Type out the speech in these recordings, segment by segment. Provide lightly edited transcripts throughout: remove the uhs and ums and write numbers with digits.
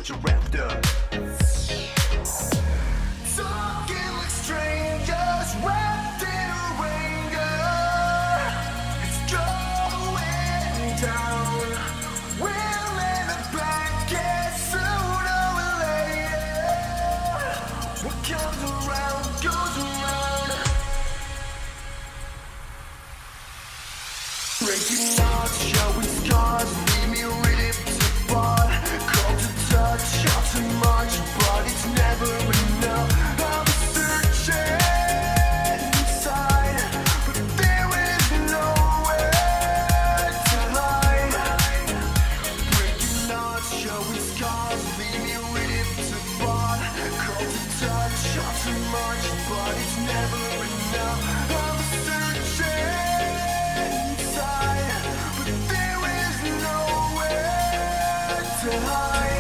get you wrapped up. Talking like strangers wrapped in a ranger. It's going down. We'll end up back as sooner or later. What comes around goes around. Breaking hearts, showing scars, leave me ripped apart. Cold to touch, not too much, but it's never enough. I'm searching inside, but there is nowhere to hide. Breaking hearts, showing scars, leave me ripped apart. Cold to touch, not too much, but it's never enough. I'm searching inside, but there is nowhere to hide.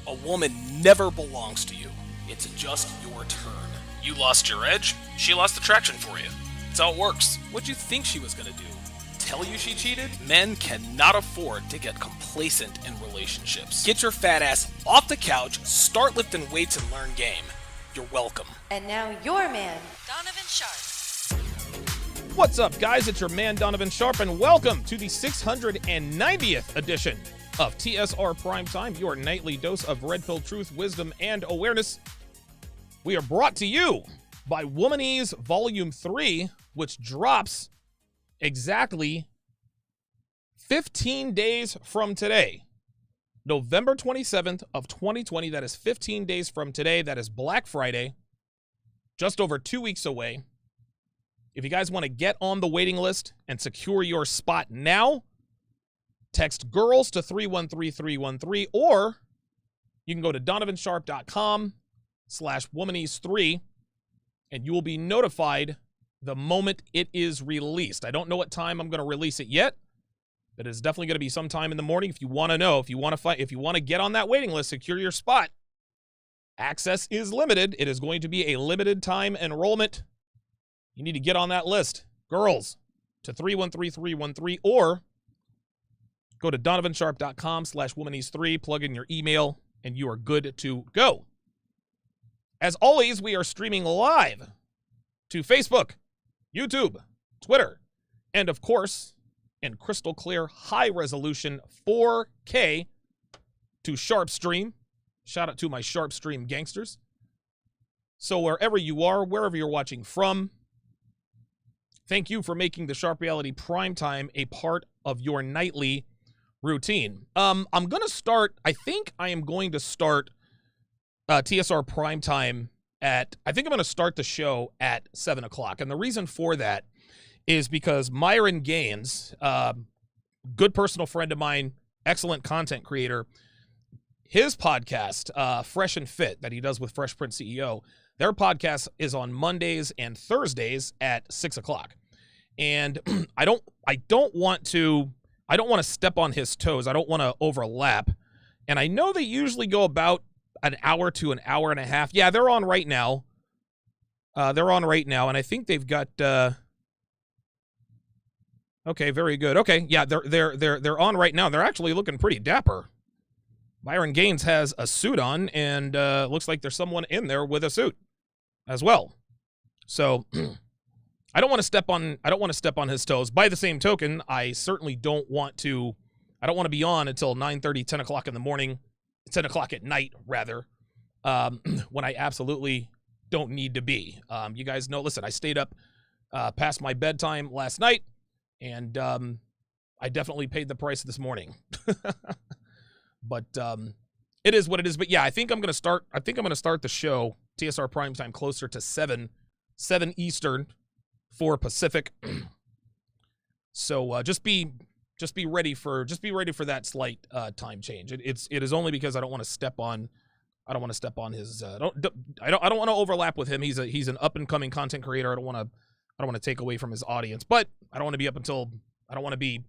A woman never belongs to you. It's just your turn. You lost your edge, she lost attraction for you. That's how it works. What'd you think she was gonna do? Tell you she cheated? Men cannot afford to get complacent in relationships. Get your fat ass off the couch, start lifting weights, and learn game. You're welcome. And now your man, Donovan Sharpe. What's up, guys? It's your man, Donovan Sharpe, and welcome to the 690th edition of TSR Primetime, your nightly dose of red pill truth, wisdom, and awareness. We are brought to you by Womanese Volume 3, which drops exactly 15 days from today. November 27th of 2020. That is 15 days from today. That is Black Friday. Just over 2 weeks away. If you guys want to get on the waiting list and secure your spot now, text girls to 313313, or you can go to donovansharpe.com/womanese3 and you will be notified the moment it is released. I don't know what time I'm going to release it yet, but it's definitely going to be sometime in the morning. If you want to know, if you want to fight, if you want to get on that waiting list, secure your spot. Access is limited. It is going to be a limited time enrollment. You need to get on that list. Girls to 313313, or go to donovansharpe.com/womanese3, plug in your email, and you are good to go. As always, we are streaming live to Facebook, YouTube, Twitter, and of course, in crystal clear, high resolution 4K to Sharpe Stream. Shout out to my Sharpe Stream gangsters. So wherever you are, wherever you're watching from, thank you for making the Sharpe Reality Primetime a part of your nightly routine. I'm going to start, I think I am going to start TSR Primetime I think I'm going to start the show at 7 o'clock. And the reason for that is because Myron Gaines, good personal friend of mine, excellent content creator, his podcast, Fresh and Fit, that he does with Fresh Prince CEO, their podcast is on Mondays and Thursdays at 6 o'clock. And I don't want to step on his toes. I don't want to overlap. And I know they usually go about an hour to an hour and a half. Yeah, they're on right now. And I think they've got okay, very good. Okay, yeah, they're on right now. They're actually looking pretty dapper. Myron Gaines has a suit on, and looks like there's someone in there with a suit as well. So I don't want to step on his toes. By the same token, I certainly don't want to be on until 9:30, 10 o'clock in the morning, 10 o'clock at night, rather, when I absolutely don't need to be. You guys know, listen, I stayed up past my bedtime last night, and I definitely paid the price this morning. But it is what it is. But yeah, I think I'm gonna start the show, TSR Primetime, closer to 7 Eastern, 4 Pacific. So just be ready for that slight time change. It is only because I don't want to step on I don't want to step on his. I don't want to overlap with him. He's an up and coming content creator. I don't want to take away from his audience, but I don't want to be I don't want to be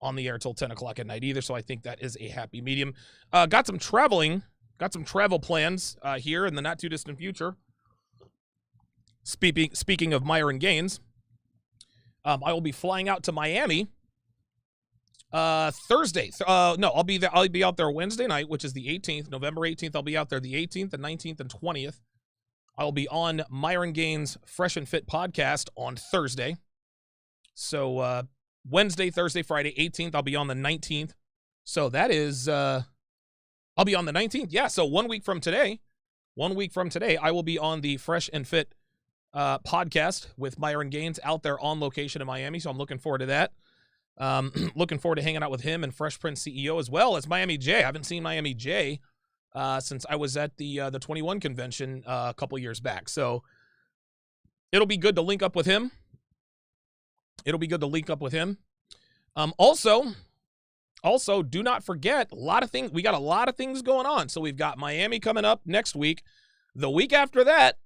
on the air till 10 o'clock at night either. So I think that is a happy medium. Got some travel plans here in the not too distant future. Speaking of Myron Gaines, I will be flying out to Miami Thursday. No, I'll be there. I'll be out there Wednesday night, which is the 18th, November 18th. I'll be out there the 18th, the 19th, and 20th. I will be on Myron Gaines' Fresh and Fit podcast on Thursday. So Wednesday, Thursday, Friday, 18th. I'll be on the 19th. So that is, I'll be on the 19th. Yeah. So 1 week from today, I will be on the Fresh and Fit podcast with Myron Gaines out there on location in Miami. So I'm looking forward to that. Looking forward to hanging out with him and Fresh Prince CEO as well as Miami J. I haven't seen Miami J since I was at the 21 convention a couple years back. So it'll be good to link up with him. Also, do not forget a lot of things. We got a lot of things going on. So we've got Miami coming up next week. The week after that,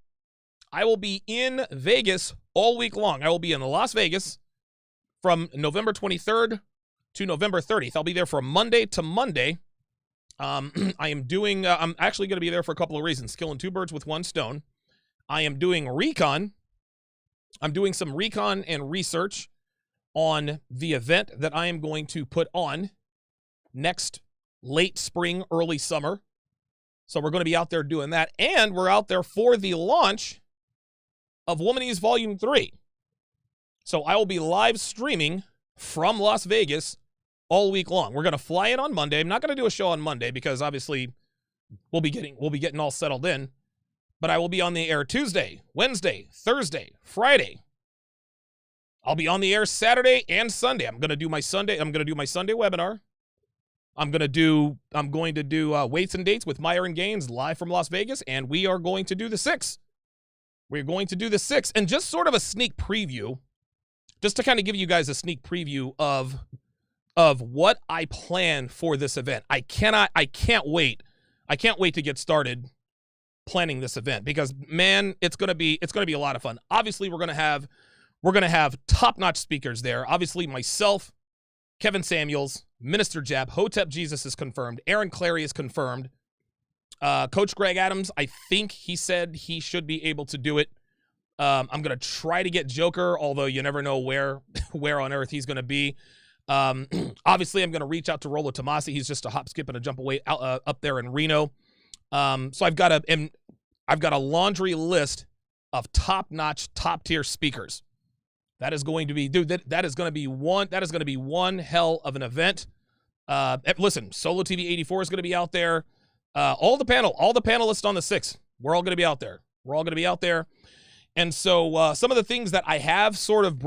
I will be in Vegas all week long. I will be in Las Vegas from November 23rd to November 30th. I'll be there from Monday to Monday. I'm actually going to be there for a couple of reasons. Killing two birds with one stone. I am doing recon. I'm doing some recon and research on the event that I am going to put on next late spring, early summer. So we're going to be out there doing that. And we're out there for the launch of Womanese Volume 3. So I will be live streaming from Las Vegas all week long. We're going to fly in on Monday. I'm not going to do a show on Monday because obviously we'll be getting all settled in. But I will be on the air Tuesday, Wednesday, Thursday, Friday. I'll be on the air Saturday and Sunday. I'm going to do my Sunday webinar. I'm going to do weights and dates with Myron Gaines live from Las Vegas, and we are going to do the 6. We're going to do the 6, and just sort of a sneak preview, just to kind of give you guys a sneak preview of what I plan for this event. I can't wait to get started planning this event because, man, it's going to be a lot of fun. Obviously, we're going to have top-notch speakers there. Obviously, myself, Kevin Samuels, Minister Jab, Hotep Jesus is confirmed. Aaron Clary is confirmed. Coach Greg Adams, I think he said he should be able to do it. I'm going to try to get Joker, although you never know where on earth he's going to be. Obviously, I'm going to reach out to Rolo Tomasi. He's just a hop, skip, and a jump away up there in Reno. So I've got a laundry list of top-notch, top-tier speakers. That is going to be, dude, that is going to be one hell of an event. Listen, Solo TV 84 is going to be out there. All the panelists on the 6th, we're all going to be out there. And so some of the things that I have sort of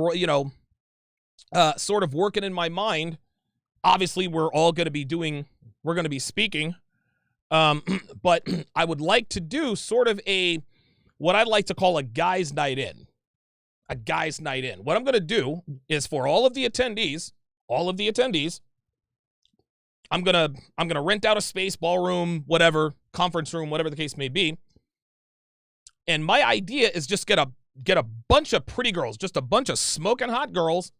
working in my mind, obviously we're going to be speaking. But I would like to do sort of what I'd like to call a guys' night in. What I'm going to do is for all of the attendees, I'm going to rent out a space, ballroom, whatever, conference room, whatever the case may be. And my idea is just get a bunch of pretty girls, just a bunch of smoking hot girls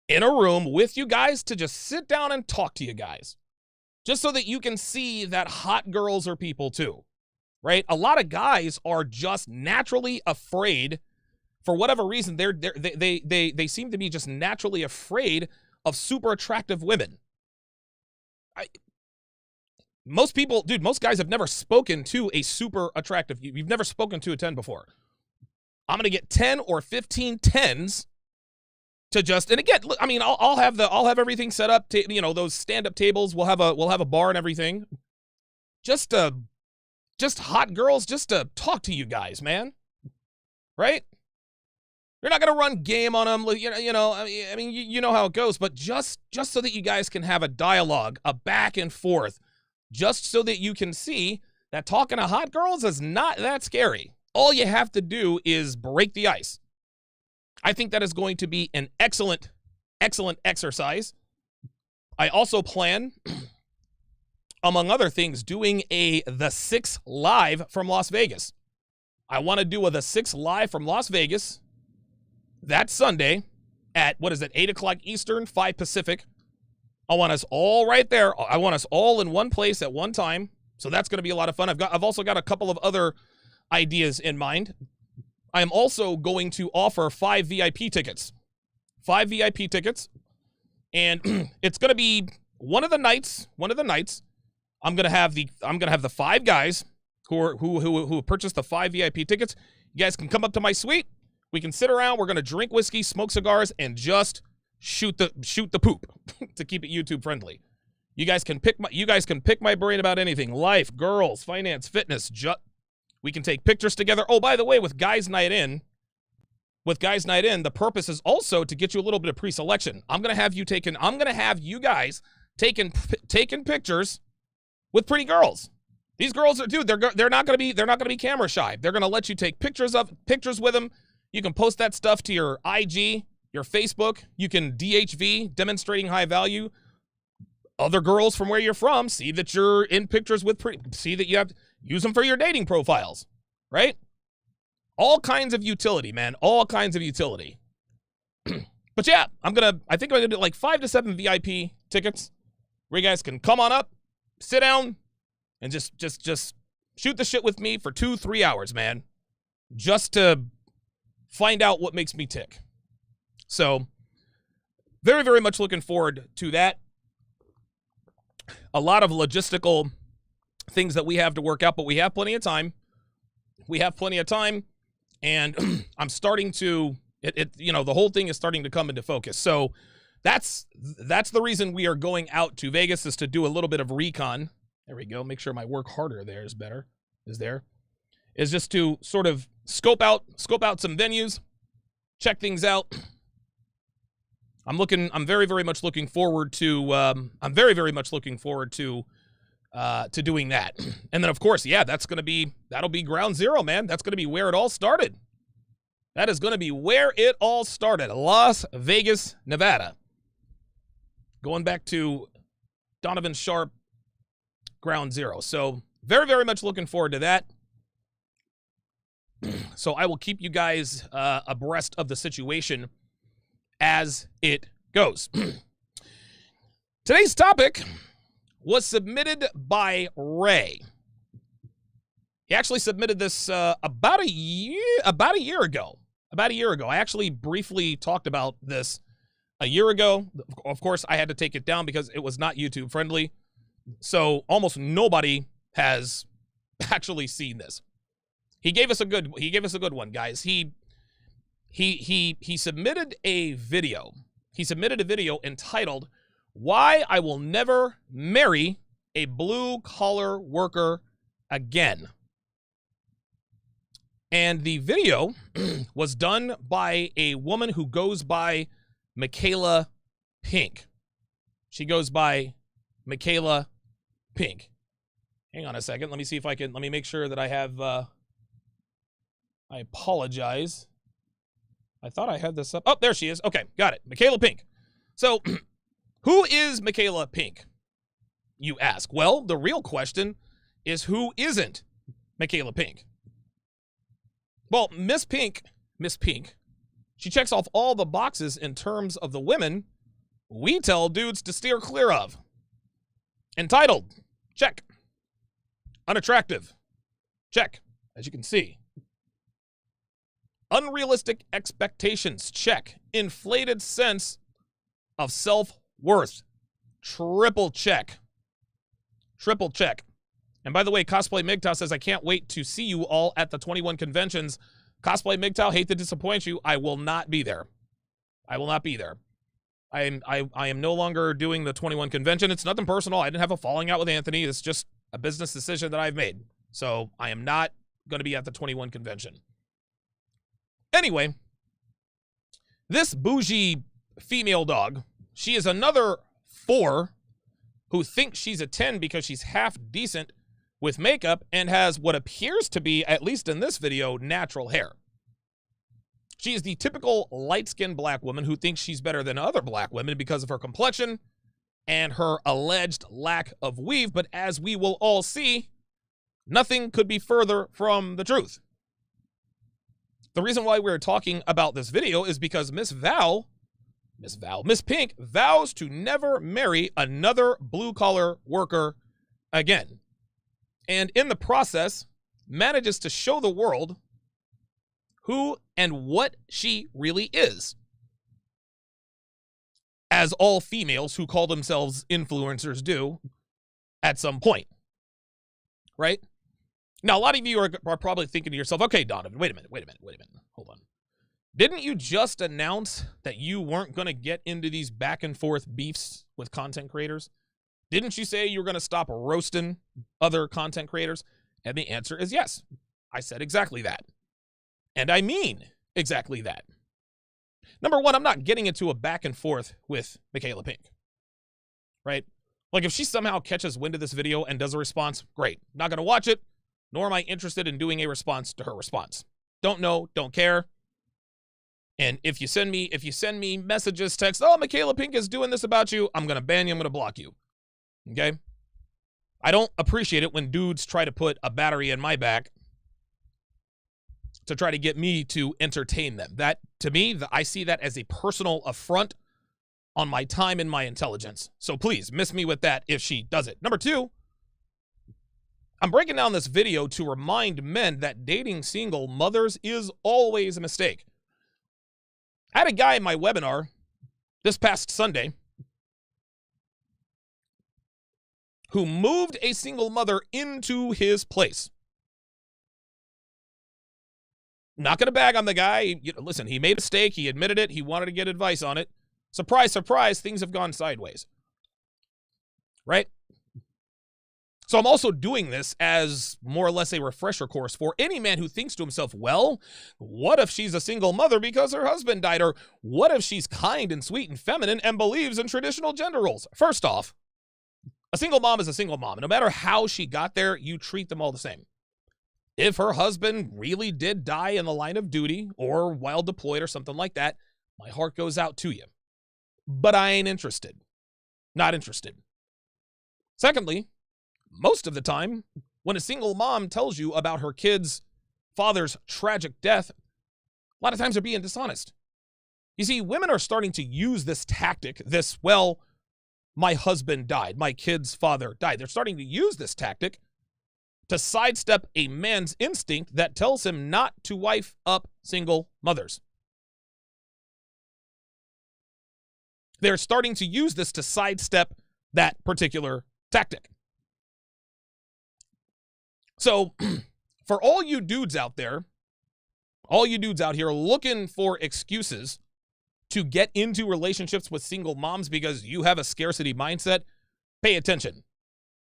in a room with you guys to just sit down and talk to you guys. Just so that you can see that hot girls are people too, right? A lot of guys are just naturally afraid, for whatever reason. They seem to be just naturally afraid of super attractive women. Most guys have never spoken to a super attractive. You've never spoken to a 10 before. I'm gonna get 10 or 15 10s. To just, and again, I mean, I'll have everything set up. Those stand-up tables. We'll have a bar and everything. Just hot girls, just to talk to you guys, man. Right? You're not gonna run game on them. I mean, you know how it goes. But just so that you guys can have a dialogue, a back and forth, just so that you can see that talking to hot girls is not that scary. All you have to do is break the ice. I think that is going to be an excellent exercise. I also plan among other things, doing The Six Live from Las Vegas. I want to do a The Six Live from Las Vegas that Sunday at, 8 o'clock Eastern, 5 Pacific. I want us all right there. I want us all in one place at one time. So that's going to be a lot of fun. I've also got a couple of other ideas in mind. I am also going to offer 5 VIP tickets. 5 VIP tickets. And it's going to be one of the nights. I'm going to have the 5 guys who purchased the 5 VIP tickets. You guys can come up to my suite. We can sit around. We're going to drink whiskey, smoke cigars, and just shoot the poop to keep it YouTube friendly. You guys can pick my brain about anything: life, girls, finance, fitness. We can take pictures together. Oh, by the way, with Guys Night In, the purpose is also to get you a little bit of pre-selection. I'm gonna have you guys taking pictures with pretty girls. These girls are, dude, they're not gonna be camera shy. They're gonna let you take pictures with them. You can post that stuff to your IG, your Facebook. You can DHV, demonstrating high value. Other girls from where you're from see that you're in pictures with see that you have use them for your dating profiles, right? All kinds of utility, man. All kinds of utility. But yeah, I think I'm gonna do like 5 to 7 VIP tickets where you guys can come on up, sit down, and just shoot the shit with me for 2-3 hours, man. Just to find out what makes me tick. So very, very much looking forward to that. A lot of logistical things that we have to work out, but we have plenty of time. And I'm starting to, the whole thing is starting to come into focus. So that's the reason we are going out to Vegas, is to do a little bit of recon. There we go. Make sure my work harder there is just to sort of scope out some venues, check things out. I'm very, very much looking forward to doing that. And then, of course, yeah, that'll be ground zero, man. That's going to be where it all started. That is going to be where it all started. Las Vegas, Nevada. Going back to Donovan Sharpe, ground zero. So very, very much looking forward to that. So I will keep you guys abreast of the situation as it goes. Today's topic was submitted by Ray. He actually submitted this about a year ago. I actually briefly talked about this a year ago. Of course, I had to take it down because it was not YouTube friendly. So almost nobody has actually seen this. He gave us a good one, guys. He submitted a video. He submitted a video entitled "Why I Will Never Marry a Blue Collar Worker Again." And the video was done by a woman who goes by Michaela Pink. She goes by Michaela Pink. Hang on a second. Let me make sure that I have, I apologize. I thought I had this up. Oh, there she is. Okay, got it. Michaela Pink. So, who is Michaela Pink, you ask? Well, the real question is, who isn't Michaela Pink? Well, Miss Pink, she checks off all the boxes in terms of the women we tell dudes to steer clear of. Entitled, check. Unattractive, check, as you can see. Unrealistic expectations, check. Inflated sense of self-worth, triple check. And by the way, Cosplay MGTOW says, I can't wait to see you all at the 21 conventions. Cosplay MGTOW, hate to disappoint you, I will not be there. I am no longer doing the 21 convention. It's nothing personal. I didn't have a falling out with Anthony. It's just a business decision that I've made. So I am not going to be at the 21 convention. Anyway, this bougie female dog, she is another 4 who thinks she's a 10 because she's half decent with makeup and has what appears to be, at least in this video, natural hair. She is the typical light-skinned black woman who thinks she's better than other black women because of her complexion, and her alleged lack of weave, but as we will all see, nothing could be further from the truth. The reason why we're talking about this video is because Miss Pink vows to never marry another blue-collar worker again. And in the process, manages to show the world who and what she really is. As all females who call themselves influencers do at some point. Right? Now, a lot of you are probably thinking to yourself, okay, Donovan, wait a minute. Hold on. Didn't you just announce that you weren't going to get into these back and forth beefs with content creators? Didn't you say you were going to stop roasting other content creators? And the answer is yes. I said exactly that. And I mean exactly that. Number one, I'm not getting into a back and forth with Michaela Pink. Right? Like, if she somehow catches wind of this video and does a response, great. Not going to watch it, nor am I interested in doing a response to her response. Don't know, don't care. And if you send me messages, text, oh, Michaela Pink is doing this about you, I'm going to ban you, I'm going to block you. Okay? I don't appreciate it when dudes try to put a battery in my back to try to get me to entertain them. That, to me, I see that as a personal affront on my time and my intelligence. So please, miss me with that if she does it. Number two, I'm breaking down this video to remind men that dating single mothers is always a mistake. I had a guy in my webinar this past Sunday who moved a single mother into his place. Not going to bag on the guy. Listen, he made a mistake. He admitted it. He wanted to get advice on it. Surprise, surprise, things have gone sideways. Right? So I'm also doing this as more or less a refresher course for any man who thinks to himself, well, what if she's a single mother because her husband died? Or what if she's kind and sweet and feminine and believes in traditional gender roles? First off, a single mom is a single mom. No matter how she got there, you treat them all the same. If her husband really did die in the line of duty or while deployed or something like that, my heart goes out to you. But I ain't interested. Not interested. Secondly, most of the time, when a single mom tells you about her kid's father's tragic death, a lot of times they're being dishonest. You see, women are starting to use this tactic, well, my husband died, my kid's father died. They're starting to use this tactic to sidestep a man's instinct that tells him not to wife up single mothers. They're starting to use this to sidestep that particular tactic. So, for all you dudes out there, all you dudes out here looking for excuses to get into relationships with single moms because you have a scarcity mindset, pay attention.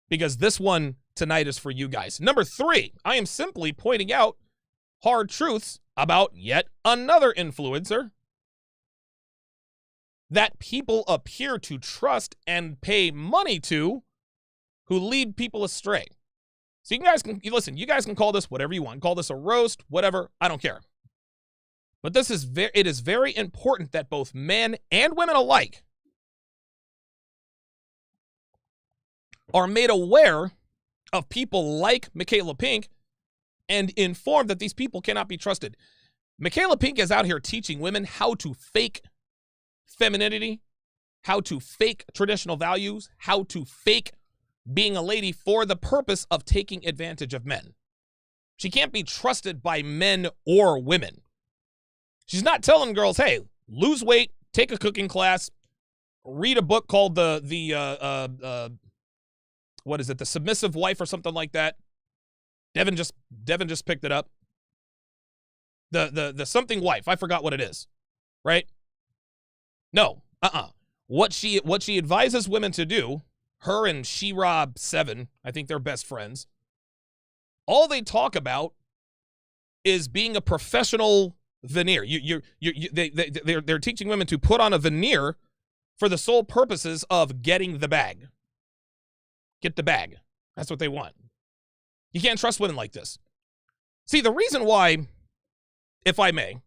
Because this one tonight is for you guys. Number three, I am simply pointing out hard truths about yet another influencer that people appear to trust and pay money to who lead people astray. So you guys can, listen, you guys can call this whatever you want. Call this a roast, whatever, I don't care. But it is very important that both men and women alike are made aware of people like Michaela Pink and informed that these people cannot be trusted. Michaela Pink is out here teaching women how to fake femininity, how to fake traditional values, how to fake being a lady for the purpose of taking advantage of men. She can't be trusted by men or women. She's not telling girls, hey, lose weight, take a cooking class, read a book called the Submissive Wife or something like that. Devin just picked it up. The something wife, I forgot what it is. Right? No, What she advises women to do, her and She-Rob7, I think they're best friends, all they talk about is being a professional veneer. They're teaching women to put on a veneer for the sole purposes of getting the bag. Get the bag. That's what they want. You can't trust women like this. See, the reason why, if I may,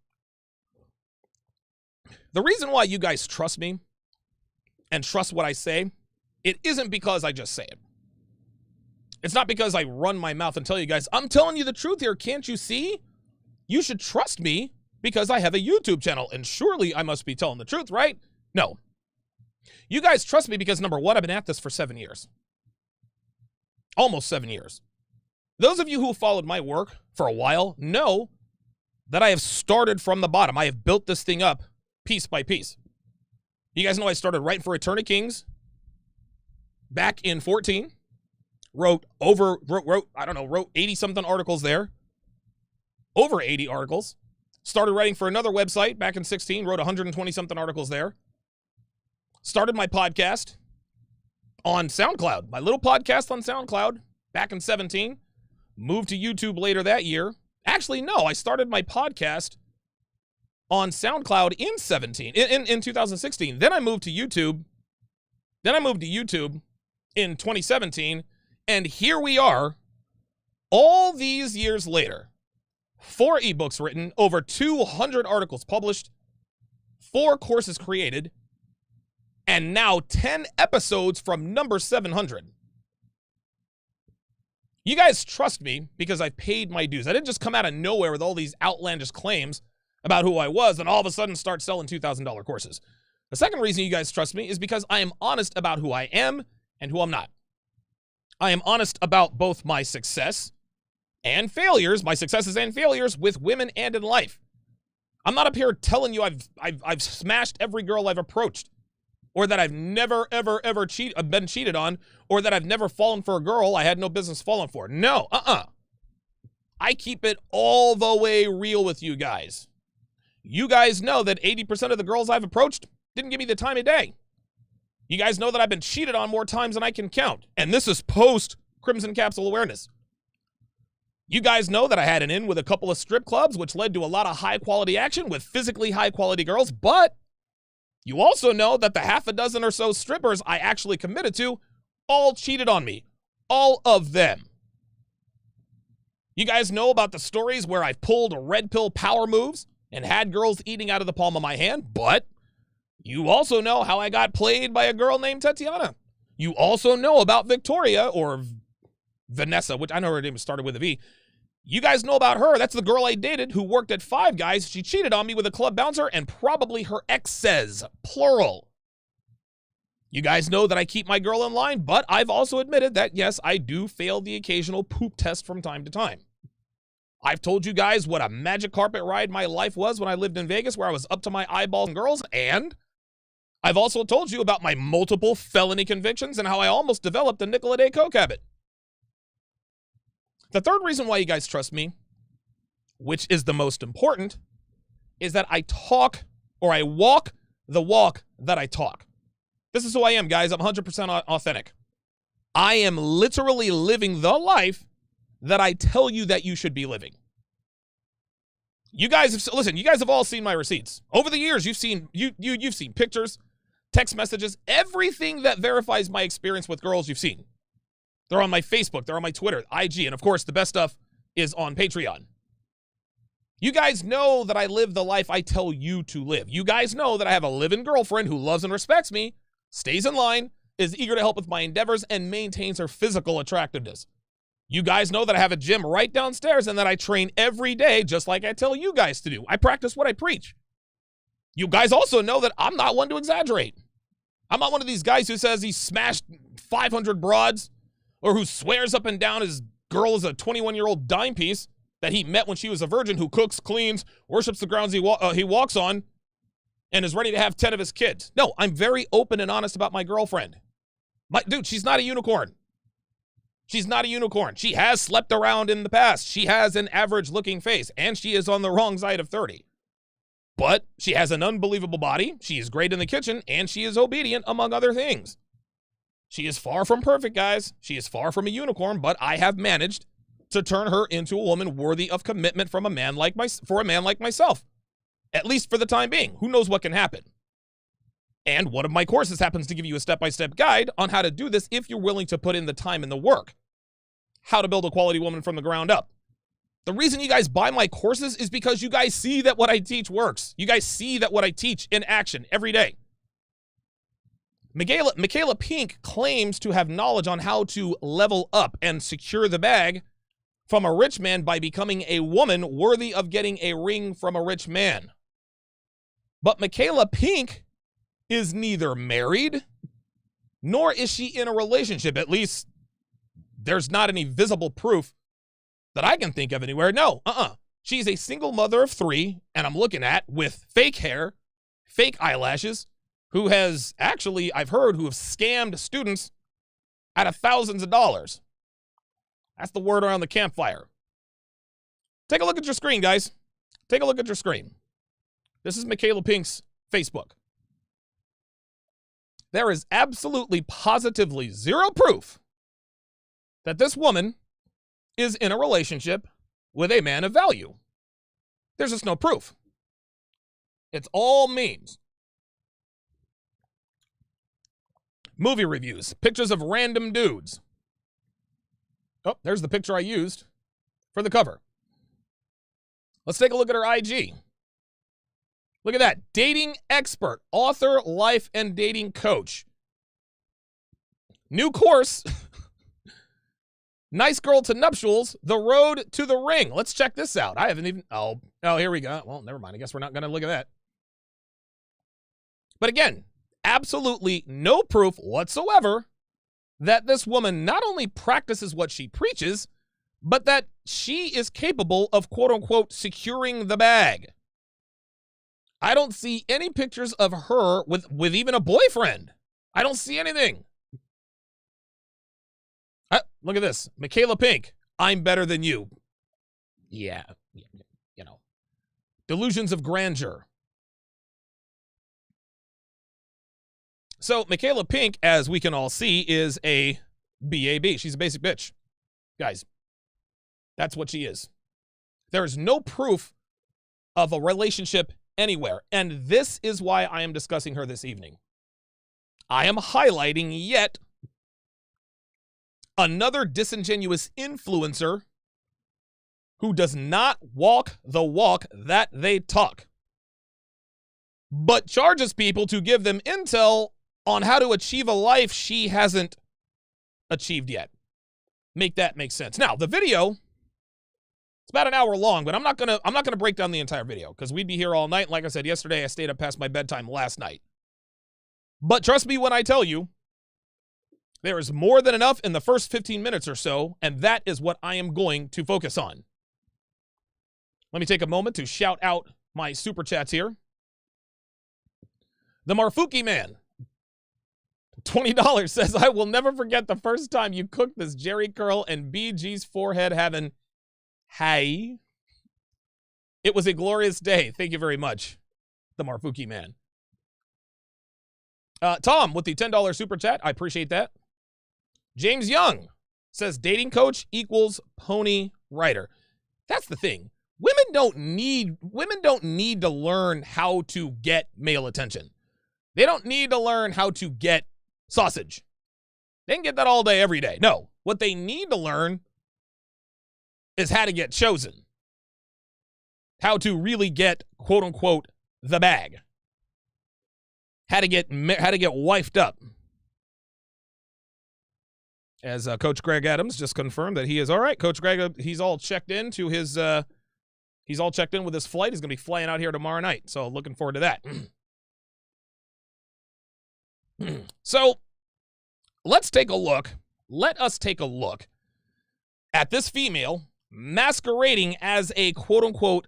the reason why you guys trust me and trust what I say It isn't because I just say it. It's not because I run my mouth and tell you guys, I'm telling you the truth here. Can't you see? You should trust me because I have a YouTube channel, and surely I must be telling the truth, right? No. You guys trust me because, number one, I've been at this for 7 years. Almost 7 years. Those of you who followed my work for a while know that I have started from the bottom. I have built this thing up piece by piece. You guys know I started writing for Return of Kings back in 14. Wrote 80-something articles there. Over 80 articles. Started writing for another website back in 16. Wrote 120-something articles there. Started my podcast on SoundCloud. My little podcast on SoundCloud back in 17. Moved to YouTube later that year. Actually, no, I started my podcast on SoundCloud in 2016. Then I moved to YouTube. In 2017. And here we are, all these years later. 4 ebooks written, over 200 articles published, 4 courses created, and now 10 episodes from number 700. You guys trust me because I paid my dues. I didn't just come out of nowhere with all these outlandish claims about who I was and all of a sudden start selling $2,000 courses. The second reason you guys trust me is because I am honest about who I am and who I'm not. I am honest about both my success and failures, my successes and failures with women and in life. I'm not up here telling you I've smashed every girl I've approached, or that I've never, ever, ever been cheated on, or that I've never fallen for a girl I had no business falling for. No, I keep it all the way real with you guys. You guys know that 80% of the girls I've approached didn't give me the time of day. You guys know that I've been cheated on more times than I can count. And this is post Crimson Capsule awareness. You guys know that I had an in with a couple of strip clubs, which led to a lot of high-quality action with physically high-quality girls. But you also know that the half a dozen or so strippers I actually committed to all cheated on me. All of them. You guys know about the stories where I've pulled red pill power moves and had girls eating out of the palm of my hand, but you also know how I got played by a girl named Tatiana. You also know about Victoria, or Vanessa, which I know her name started with a V. You guys know about her. That's the girl I dated who worked at Five Guys. She cheated on me with a club bouncer and probably her exes, plural. You guys know that I keep my girl in line, but I've also admitted that, yes, I do fail the occasional poop test from time to time. I've told you guys what a magic carpet ride my life was when I lived in Vegas, where I was up to my eyeballs in girls, and I've also told you about my multiple felony convictions and how I almost developed a nickel-a-day coke habit. The third reason why you guys trust me, which is the most important, is that I walk the walk that I talk. This is who I am, guys. I'm 100% authentic. I am literally living the life that I tell you that you should be living. You guys have all seen my receipts. Over the years, you've seen pictures, text messages, everything that verifies my experience with girls you've seen. They're on my Facebook, they're on my Twitter, IG, and of course, the best stuff is on Patreon. You guys know that I live the life I tell you to live. You guys know that I have a live-in girlfriend who loves and respects me, stays in line, is eager to help with my endeavors, and maintains her physical attractiveness. You guys know that I have a gym right downstairs and that I train every day just like I tell you guys to do. I practice what I preach. You guys also know that I'm not one to exaggerate. I'm not one of these guys who says he smashed 500 broads, or who swears up and down his girl is a 21-year-old dime piece that he met when she was a virgin, who cooks, cleans, worships the grounds he walks on, and is ready to have 10 of his kids. No, I'm very open and honest about my girlfriend. Dude, she's not a unicorn. She's not a unicorn. She has slept around in the past. She has an average-looking face, and she is on the wrong side of 30. But she has an unbelievable body, she is great in the kitchen, and she is obedient, among other things. She is far from perfect, guys. She is far from a unicorn, but I have managed to turn her into a woman worthy of commitment for a man like myself. At least for the time being. Who knows what can happen? And one of my courses happens to give you a step-by-step guide on how to do this if you're willing to put in the time and the work. How to build a quality woman from the ground up. The reason you guys buy my courses is because you guys see that what I teach works. You guys see that what I teach in action every day. Michaela Pink claims to have knowledge on how to level up and secure the bag from a rich man by becoming a woman worthy of getting a ring from a rich man. But Michaela Pink is neither married nor is she in a relationship. At least there's not any visible proof that I can think of anywhere. No, She's a single mother of 3, and I'm looking at with fake hair, fake eyelashes, who has actually, I've heard, who have scammed students out of thousands of dollars. That's the word around the campfire. Take a look at your screen, guys. Take a look at your screen. This is Michaela Pink's Facebook. There is absolutely, positively zero proof that this woman is in a relationship with a man of value. There's just no proof. It's all memes. Movie reviews, pictures of random dudes. Oh, there's the picture I used for the cover. Let's take a look at her IG. Look at that. Dating expert, author, life and dating coach. New course. Nice girl to nuptials, the road to the ring. Let's check this out. I haven't even, oh, here we go. Well, never mind. I guess we're not going to look at that. But again, absolutely no proof whatsoever that this woman not only practices what she preaches, but that she is capable of, quote unquote, securing the bag. I don't see any pictures of her with even a boyfriend. I don't see anything. Look at this. Michaela Pink, I'm better than you. Yeah, you know. Delusions of grandeur. So Michaela Pink, as we can all see, is a BAB. She's a basic bitch. Guys, that's what she is. There is no proof of a relationship anywhere. And this is why I am discussing her this evening. I am highlighting yet another disingenuous influencer who does not walk the walk that they talk, but charges people to give them intel on how to achieve a life she hasn't achieved yet. Make that make sense. Now, the video, it's about an hour long, but I'm not gonna break down the entire video because we'd be here all night. Like I said yesterday, I stayed up past my bedtime last night. But trust me when I tell you, there is more than enough in the first 15 minutes or so, and that is what I am going to focus on. Let me take a moment to shout out my super chats here. The Marfuki Man, $20 says, I will never forget the first time you cooked this Jerry curl and BG's forehead having, hey. It was a glorious day. Thank you very much, the Marfuki Man. Tom with the $10 super chat. I appreciate that. James Young says dating coach equals pony rider. That's the thing. Women don't need to learn how to get male attention. They don't need to learn how to get sausage. They can get that all day, every day. No, what they need to learn is how to get chosen. How to really get, quote unquote, the bag. How to get wifed up. As Coach Greg Adams just confirmed that he is all right. Coach Greg, he's all checked in to his, he's all checked in with his flight. He's going to be flying out here tomorrow night. So looking forward to that. So let's take a look. Let us take a look at this female masquerading as a quote unquote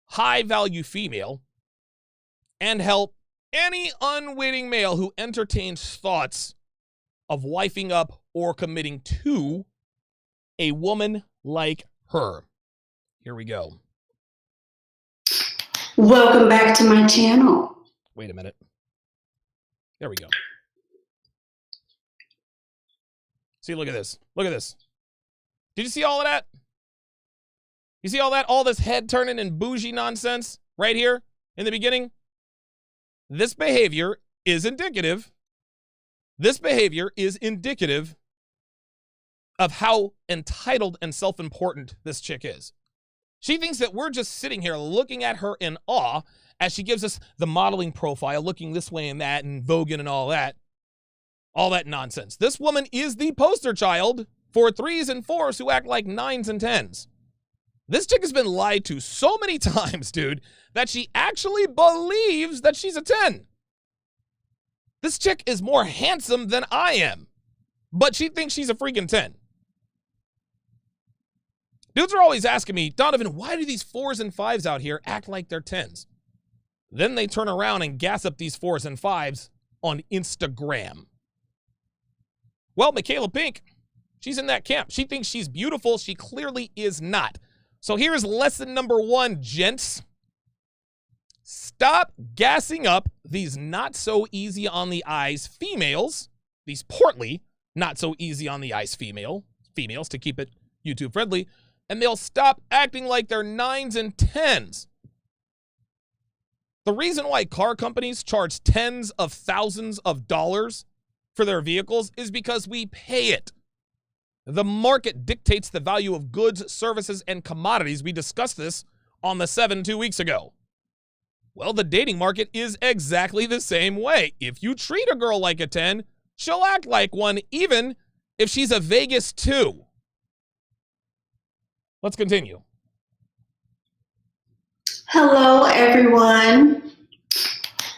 high value female and help any unwitting male who entertains thoughts of wifing up or committing to a woman like her. Here we go. Welcome back to my channel. Wait a minute. There we go. See, look at this. Look at this. Did you see all of that? You see all that? All this head turning and bougie nonsense right here in the beginning? This behavior is indicative. This behavior is indicative of how entitled and self-important this chick is. She thinks that we're just sitting here looking at her in awe as she gives us the modeling profile, looking this way and that and voguing and all that. All that nonsense. This woman is the poster child for 3s and 4s who act like 9s and 10s. This chick has been lied to so many times, dude, that she actually believes that she's a 10. This chick is more handsome than I am, but she thinks she's a freaking 10. Dudes are always asking me, Donovan, why do these 4s and 5s out here act like they're 10s? Then they turn around and gas up these 4s and 5s on Instagram. Well, Michaela Pink, she's in that camp. She thinks she's beautiful. She clearly is not. So here's lesson number 1, gents. Stop gassing up these not so easy on the eyes females, these portly, not so easy on the eyes females to keep it YouTube friendly, and they'll stop acting like they're 9s and 10s. The reason why car companies charge tens of thousands of dollars for their vehicles is because we pay it. The market dictates the value of goods, services, and commodities. We discussed this on the 7 2 weeks ago. Well, the dating market is exactly the same way. If you treat a girl like a 10, she'll act like one, even if she's a Vegas 2. Let's continue. Hello, everyone.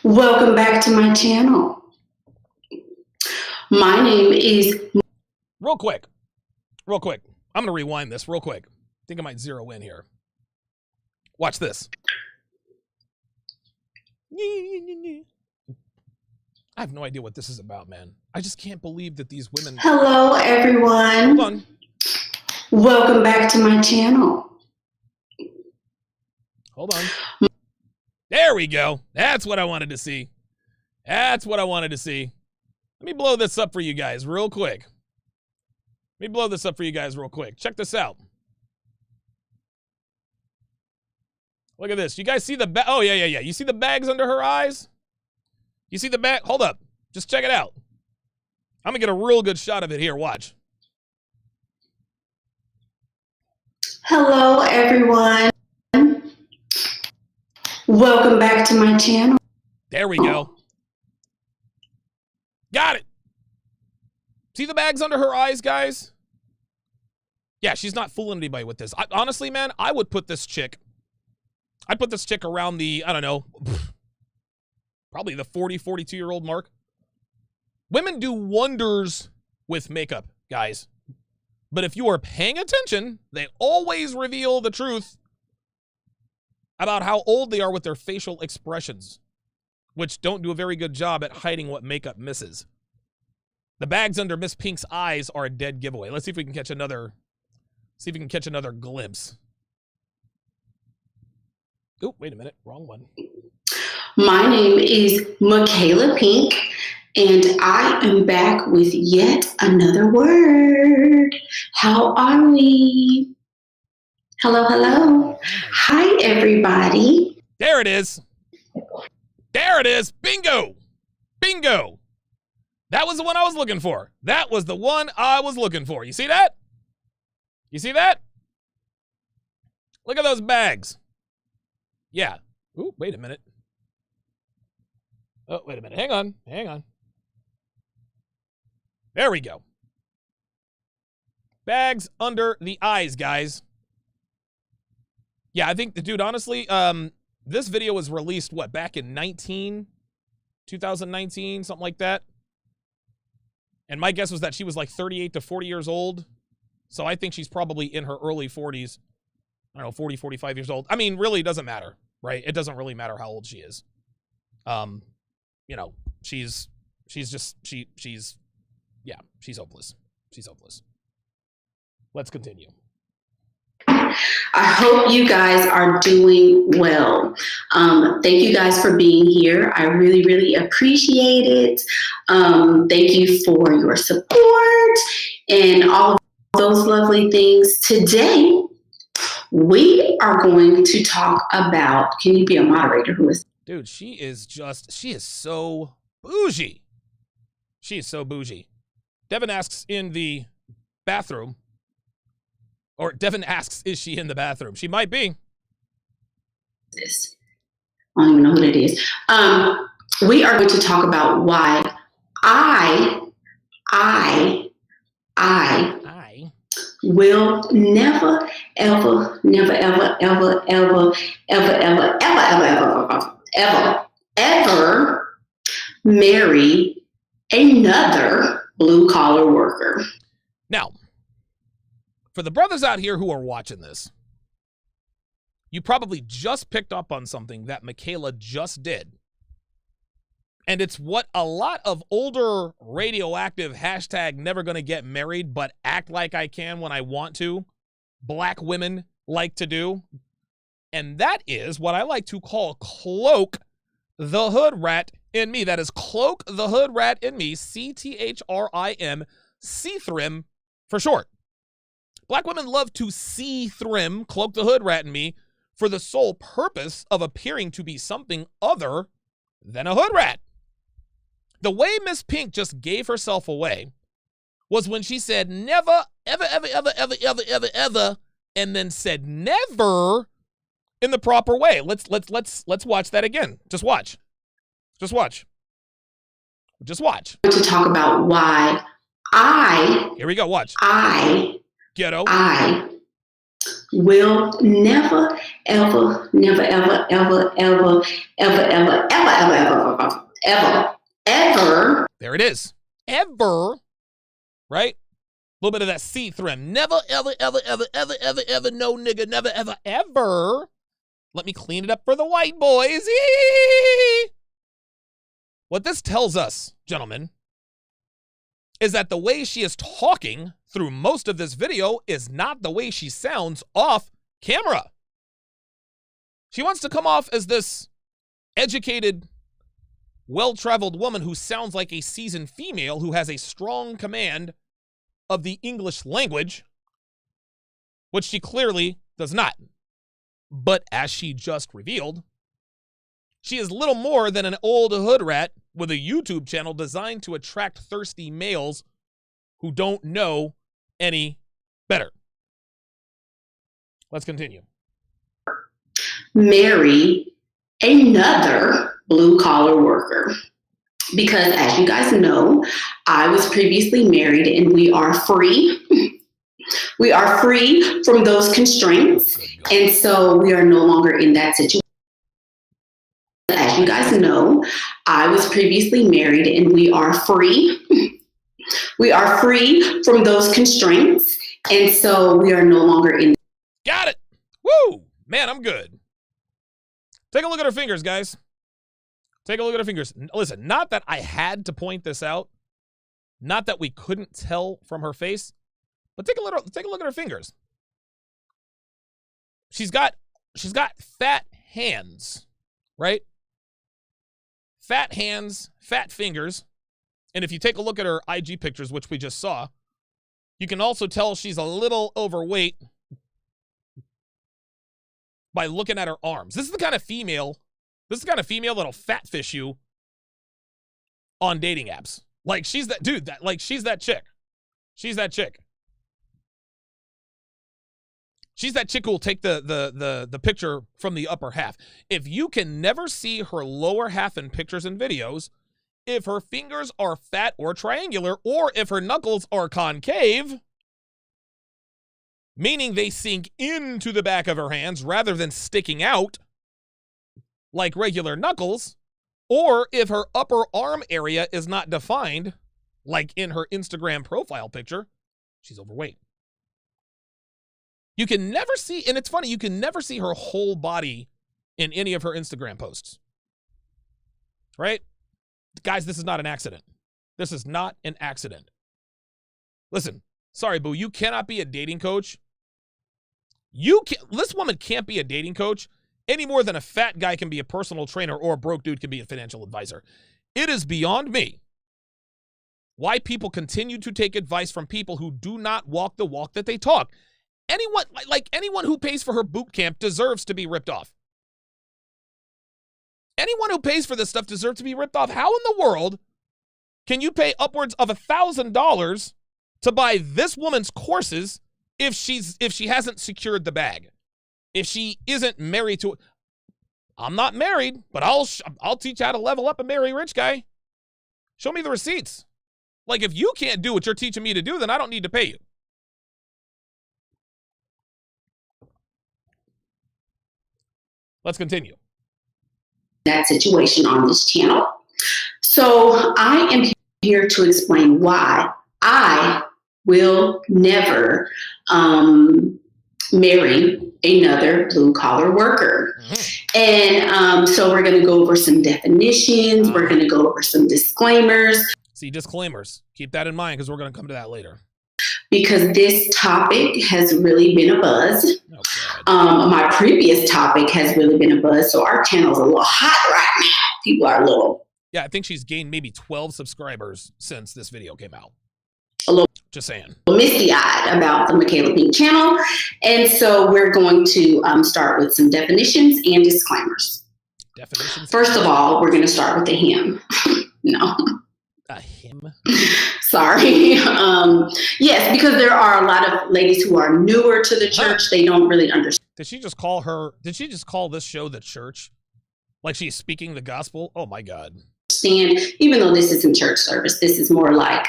Welcome back to my channel. My name is... Real quick. I'm going to rewind this real quick. I think I might zero in here. Watch this. I have no idea what this is about, man. I just can't believe that these women... Hello, everyone. Hold on. Welcome back to my channel. Hold on. There we go. That's what I wanted to see. Let me blow this up for you guys real quick. Check this out. Look at this. You guys see the oh, yeah. You see the bags under her eyes? You see the bag? Hold up. Just check it out. I'm going to get a real good shot of it here. Watch. Hello, everyone. Welcome back to my channel. There we go. Got it. See the bags under her eyes, guys? Yeah, she's not fooling anybody with this. Honestly, man, I'd put this chick around the, I don't know, probably the 40, 42-year-old mark. Women do wonders with makeup, guys. But if you are paying attention, they always reveal the truth about how old they are with their facial expressions, which don't do a very good job at hiding what makeup misses. The bags under Miss Pink's eyes are a dead giveaway. Let's see if we can catch another glimpse. Oh, wait a minute. Wrong one. My name is Michaela Pink, and I am back with yet another word. How are we? Hello. Hi, everybody. There it is. Bingo. That was the one I was looking for. You see that? Look at those bags. Yeah. Ooh, wait a minute. Oh, wait a minute. Hang on. There we go. Bags under the eyes, guys. Yeah, I think, dude, honestly, this video was released, back in 2019, something like that. And my guess was that she was like 38 to 40 years old. So I think she's probably in her early 40s. I don't know, 40, 45 years old. I mean, really, it doesn't matter, right? It doesn't really matter how old she is. She's hopeless. Let's continue. I hope you guys are doing well. Thank you guys for being here. I really, really appreciate it. Thank you for your support and all of those lovely things. Today, we are going to talk about, can you be a moderator who is? Dude, she is so bougie. Devin asks in the bathroom. Or Devin asks, is she in the bathroom? She might be. This. I don't even know who it is. We are going to talk about why I I I. will never, ever, never, ever, ever, ever, ever, ever, ever, ever, ever, ever marry another blue collar worker. Now, for the brothers out here who are watching this, you probably just picked up on something that Michaela just did. And it's what a lot of older radioactive hashtag never gonna get married but act like I can when I want to black women like to do. And that is what I like to call cloak the hood rat in me. That is cloak the hood rat in me, C-T-H-R-I-M, C-thrim for short. Black women love to C-thrim, cloak the hood rat in me, for the sole purpose of appearing to be something other than a hood rat. The way Miss Pink just gave herself away was when she said never, ever, ever, ever, ever, ever, ever, ever, and then said never in the proper way. Let's watch that again. Just watch. Just watch. Just watch. To talk about why Here we go. Watch. Ghetto. I will never, ever, never, ever, ever, ever, ever, ever, ever, ever, ever, ever, ever. There it is. Ever. Right? A little bit of that C-thrim. Never, ever, ever, ever, ever, ever, ever, no nigga, never, ever, ever. Let me clean it up for the white boys. What this tells us, gentlemen, is that the way she is talking through most of this video is not the way she sounds off camera. She wants to come off as this educated, well-traveled woman who sounds like a seasoned female who has a strong command of the English language, which she clearly does not. But as she just revealed, she is little more than an old hood rat with a YouTube channel designed to attract thirsty males who don't know any better. Let's continue. Marry another blue collar worker. Because as you guys know, I was previously married and we are free. We are free from those constraints. And so we are no longer in that situation. As you guys know, I was previously married and we are free. We are free from those constraints. And so we are no longer in. Got it. Woo! Man, I'm good. Take a look at her fingers, guys. Take a look at her fingers. Listen, not that I had to point this out. Not that we couldn't tell from her face. But take a look at her fingers. She's got fat hands, right? Fat hands, fat fingers. And if you take a look at her IG pictures, which we just saw, you can also tell she's a little overweight by looking at her arms. This is the kind of female that'll fatfish you on dating apps. Like she's that dude, she's that chick. She's that chick. She's that chick who will take the picture from the upper half. If you can never see her lower half in pictures and videos, if her fingers are fat or triangular, or if her knuckles are concave, meaning they sink into the back of her hands rather than sticking out like regular knuckles, or if her upper arm area is not defined, like in her Instagram profile picture, she's overweight. You can never see, and it's funny, you can never see her whole body in any of her Instagram posts. Right? Guys, this is not an accident. This is not an accident. Listen, sorry, boo, you cannot be a dating coach. This woman can't be a dating coach any more than a fat guy can be a personal trainer or a broke dude can be a financial advisor. It is beyond me why people continue to take advice from people who do not walk the walk that they talk. Anyone who pays for her boot camp deserves to be ripped off. Anyone who pays for this stuff deserves to be ripped off. How in the world can you pay upwards of $1,000 to buy this woman's courses if she hasn't secured the bag? If she isn't married to, I'm not married, but I'll teach you how to level up and marry a rich guy. Show me the receipts. Like, if you can't do what you're teaching me to do, then I don't need to pay you. Let's continue. That situation on this channel. So I am here to explain why I will never marry another blue-collar worker. And so we're going to go over some definitions. We're going to go over some disclaimers. See, disclaimers. Keep that in mind because we're going to come to that later. Because this topic has really been a buzz. Oh, My previous topic has really been a buzz. So our channel's a little hot right now. People are a little. Yeah, I think she's gained maybe 12 subscribers since this video came out. A little. Just saying. Misty-eyed about the Michaela Pink channel. And so we're going to start with some definitions and disclaimers. Definitions? First of all, we're going to start with the hymn. No. A hymn? Sorry. Yes, because there are a lot of ladies who are newer to the church. They don't really understand. Did she just call this show the church? Like she's speaking the gospel? Oh my God. Even though this isn't church service, this is more like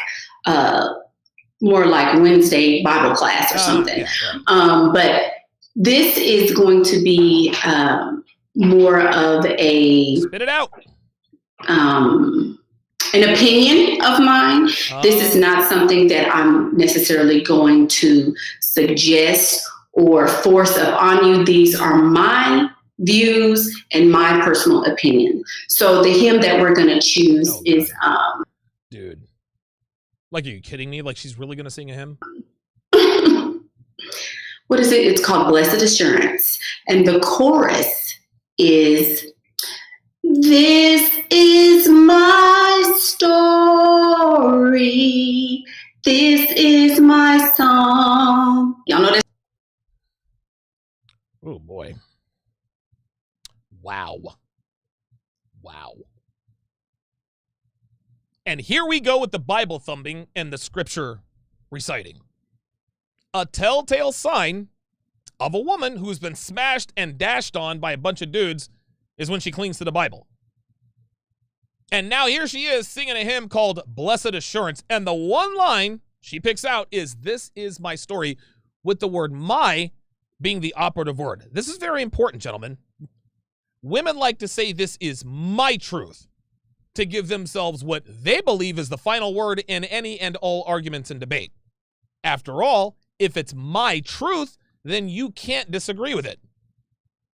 Wednesday Bible class or something. Yeah, right. But this is going to be more of a spit it out. An opinion of mine. This is not something that I'm necessarily going to suggest or force upon you. These are my views and my personal opinion. So the hymn that we're going to choose is dude. Like, are you kidding me? Like she's really going to sing a hymn? What is it? It's called Blessed Assurance. And the chorus is, "This is my story. This is my song." Y'all know this? Oh boy. Wow. Wow. And here we go with the Bible thumping and the scripture reciting. A telltale sign of a woman who's been smashed and dashed on by a bunch of dudes is when she clings to the Bible. And now here she is singing a hymn called Blessed Assurance. And the one line she picks out is, "This is my story," with the word "my" being the operative word. This is very important, gentlemen. Women like to say this is my truth to give themselves what they believe is the final word in any and all arguments and debate. After all, if it's my truth, then you can't disagree with it.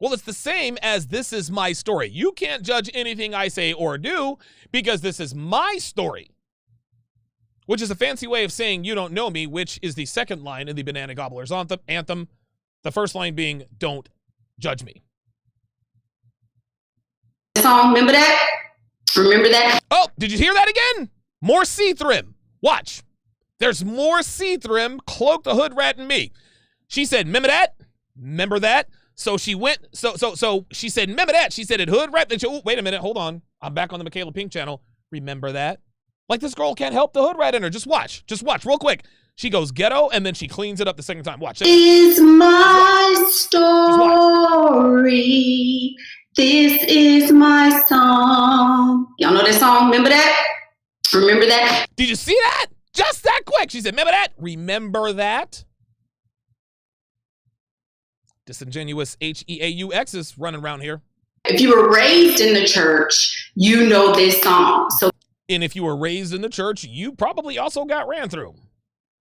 Well, it's the same as this is my story. You can't judge anything I say or do because this is my story, which is a fancy way of saying you don't know me, which is the second line in the Banana Gobblers anthem. The first line being, "Don't judge me." Song, remember that? Remember that? Oh, did you hear that again? More C-Thrim. Watch. There's more C-Thrim, Cloak, the Hood Rat, and me. She said, "Remember that? Remember that?" So she went, so she said, "Remember that?" She said it, Hood Rat. Then she, oh, wait a minute, hold on. I'm back on the Michaela Pink channel. "Remember that?" Like this girl can't help the Hood Rat in her. Just watch real quick. She goes ghetto and then she cleans it up the second time. Watch. Is my story. This is my song. Y'all know that song? Remember that? Remember that? Did you see that? Just that quick. She said, "Remember that? Remember that?" Disingenuous H-E-A-U-X is running around here. If you were raised in the church, you know this song. So, and if you were raised in the church, you probably also got ran through.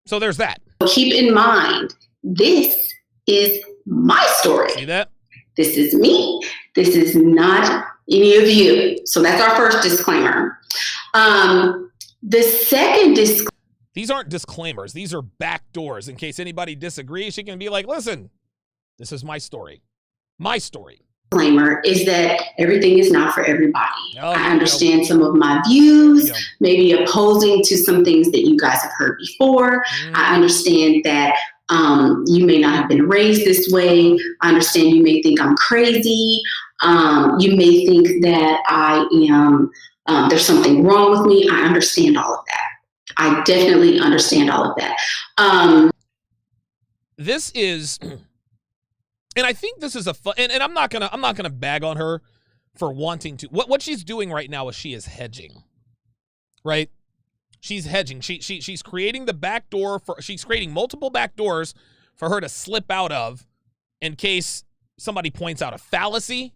So there's that. Keep in mind, this is my story. See that? This is me. This is not any of you. So that's our first disclaimer. The second disclaimer. These aren't disclaimers. These are back doors. In case anybody disagrees, she can be like, "Listen, this is my story. My story." Disclaimer is that everything is not for everybody. Oh, I understand some of my views, Yeah. maybe opposing to some things that you guys have heard before. I understand that you may not have been raised this way. I understand you may think I'm crazy. You may think that I am, there's something wrong with me. I understand all of that. I definitely understand all of that. This is, and I think this is a fun, and I'm not gonna bag on her for wanting to. What she's doing right now is she is hedging, right? She's hedging. She's creating the back door she's creating multiple back doors for her to slip out of in case somebody points out a fallacy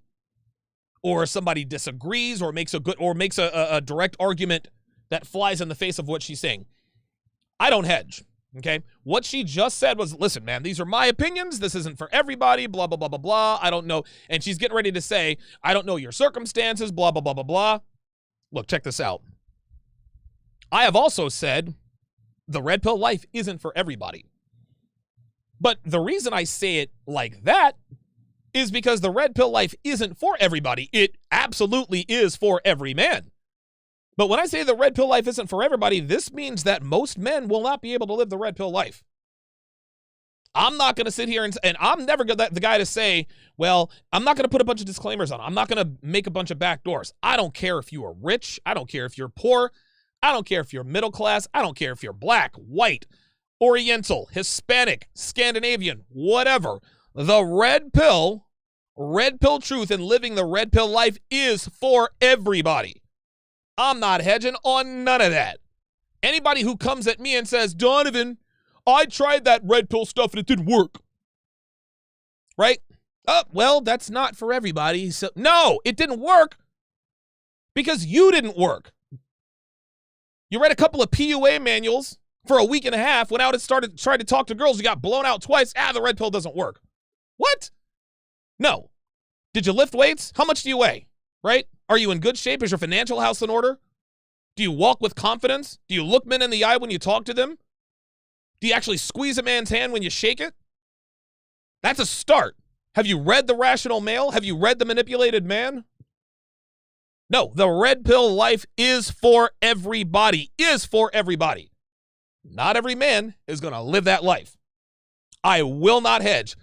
or somebody disagrees or makes a direct argument that flies in the face of what she's saying. I don't hedge. Okay. What she just said was, listen, man, these are my opinions. This isn't for everybody. Blah, blah, blah, blah, blah. I don't know. And she's getting ready to say, I don't know your circumstances. Blah, blah, blah, blah, blah. Look, check this out. I have also said the red pill life isn't for everybody. But the reason I say it like that is because the red pill life isn't for everybody. It absolutely is for every man. But when I say the red pill life isn't for everybody, this means that most men will not be able to live the red pill life. I'm not going to sit here and I'm never the guy to say, well, I'm not going to put a bunch of disclaimers on. I'm not going to make a bunch of back doors. I don't care if you are rich. I don't care if you're poor. I don't care if you're middle class. I don't care if you're black, white, Oriental, Hispanic, Scandinavian, whatever. The red pill truth and living the red pill life is for everybody. I'm not hedging on none of that. Anybody who comes at me and says, Donovan, I tried that red pill stuff and it didn't work. Right? Oh, well, that's not for everybody. So, no, it didn't work because you didn't work. You read a couple of PUA manuals for a week and a half, went out and tried to talk to girls. You got blown out twice. The red pill doesn't work. What? No. Did you lift weights? How much do you weigh? Right? Are you in good shape? Is your financial house in order? Do you walk with confidence? Do you look men in the eye when you talk to them? Do you actually squeeze a man's hand when you shake it? That's a start. Have you read The Rational Male? Have you read The Manipulated Man? No, the red pill life is for everybody. Is for everybody. Not every man is going to live that life. I will not hedge.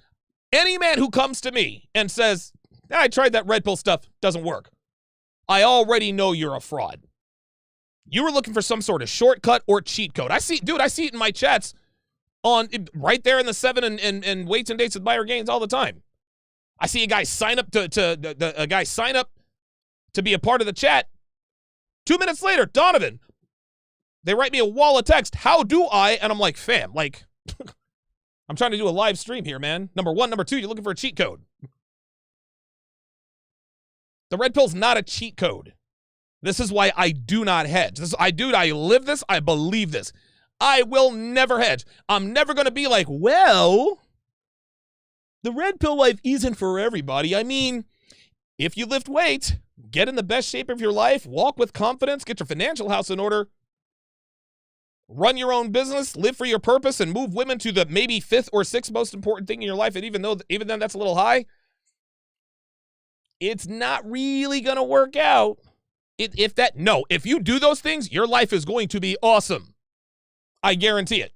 Any man who comes to me and says, I tried that red pill stuff, doesn't work, I already know you're a fraud. You were looking for some sort of shortcut or cheat code. I see it in my chats right there in the 7 and weights and dates with Buyer Gains all the time. I see a guy sign up to be a part of the chat. 2 minutes later, Donovan, they write me a wall of text. How do I? And I'm like, fam, like, I'm trying to do a live stream here, man. Number one. Number two, you're looking for a cheat code. The red pill's not a cheat code. This is why I do not hedge. I live this. I believe this. I will never hedge. I'm never going to be like, well, the red pill life isn't for everybody. I mean, if you lift weights, get in the best shape of your life, walk with confidence, get your financial house in order, run your own business, live for your purpose, and move women to the maybe 5th or 6th most important thing in your life, and even then that's a little high, it's not really going to work out. If you do those things, your life is going to be awesome. I guarantee it.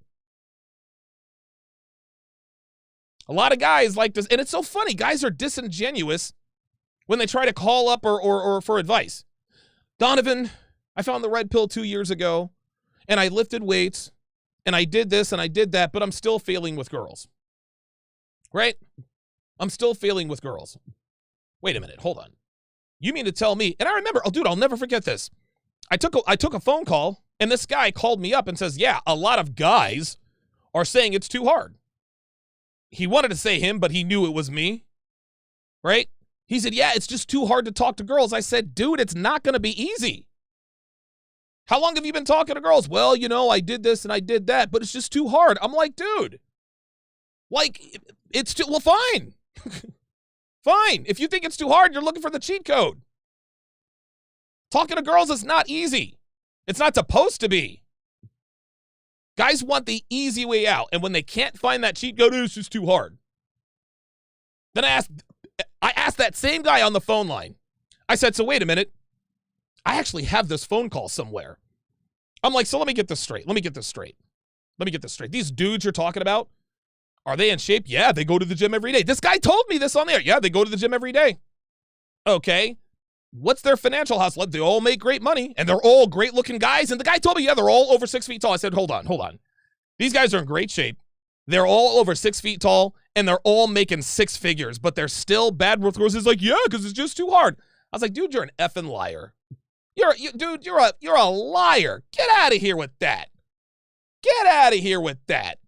A lot of guys like this, and it's so funny. Guys are disingenuous when they try to call up or for advice. Donovan, I found the red pill 2 years ago, and I lifted weights, and I did this and I did that, but I'm still failing with girls. Right? I'm still failing with girls. Wait a minute, hold on. You mean to tell me, and I remember, I'll never forget this. I took a phone call, and this guy called me up and says, yeah, a lot of guys are saying it's too hard. He wanted to say him, but he knew it was me. Right? He said, yeah, it's just too hard to talk to girls. I said, dude, it's not going to be easy. How long have you been talking to girls? Well, I did this and I did that, but it's just too hard. I'm like, dude, like, it's too, well, fine. Fine. If you think it's too hard, you're looking for the cheat code. Talking to girls is not easy. It's not supposed to be. Guys want the easy way out, and when they can't find that cheat code, it's just too hard. Then I asked that same guy on the phone line. I said, so wait a minute. I actually have this phone call somewhere. I'm like, so let me get this straight. These dudes you're talking about, are they in shape? Yeah, they go to the gym every day. This guy told me this on there. Yeah, they go to the gym every day. Okay. What's their financial house? They all make great money, and they're all great-looking guys. And the guy told me, yeah, they're all over 6 feet tall. I said, hold on. These guys are in great shape. They're all over 6 feet tall, and they're all making 6 figures, but they're still bad with girls. He's like, yeah, because it's just too hard. I was like, dude, you're an effing liar. Dude, you're a liar. Get out of here with that. Get out of here with that.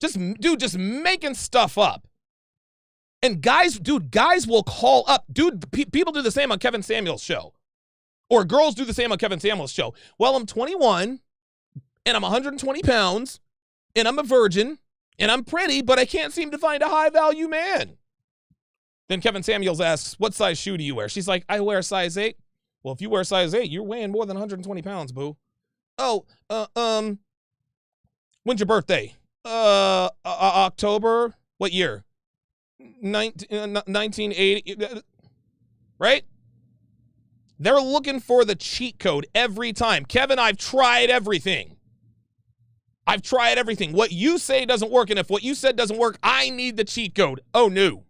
Just making stuff up. And guys will call up. Dude, people do the same on Kevin Samuels' show. Or girls do the same on Kevin Samuels' show. Well, I'm 21, and I'm 120 pounds, and I'm a virgin, and I'm pretty, but I can't seem to find a high-value man. Then Kevin Samuels asks, what size shoe do you wear? She's like, I wear a size 8. Well, if you wear a size 8, you're weighing more than 120 pounds, boo. Oh, when's your birthday? October? What year? 1980, right? They're looking for the cheat code every time. Kevin, I've tried everything. What you say doesn't work, and if what you said doesn't work, I need the cheat code. Oh, no.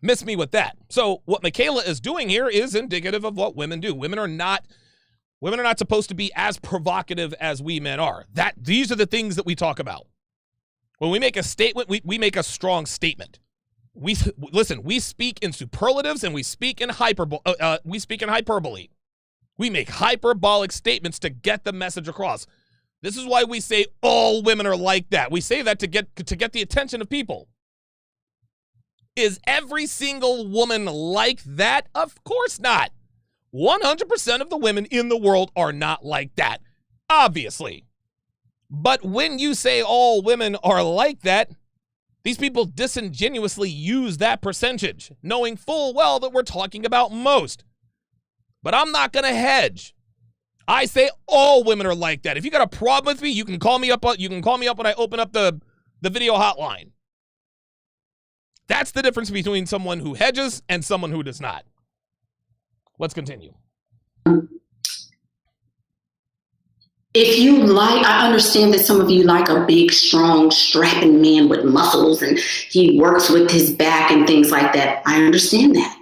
Miss me with that. So what Michaela is doing here is indicative of what women do. Women are not supposed to be as provocative as we men are. These are the things that we talk about. When we make a statement, we make a strong statement. We speak in superlatives and we speak in hyperbole. We make hyperbolic statements to get the message across. This is why we say all women are like that. We say that to get the attention of people. Is every single woman like that? Of course not. 100% of the women in the world are not like that, obviously. But when you say all women are like that, these people disingenuously use that percentage, knowing full well that we're talking about most. But I'm not going to hedge. I say all women are like that. If you got a problem with me, you can call me up when I open up the video hotline. That's the difference between someone who hedges and someone who does not. Let's continue. If you like, I understand that some of you like a big, strong, strapping man with muscles and he works with his back and things like that. I understand that.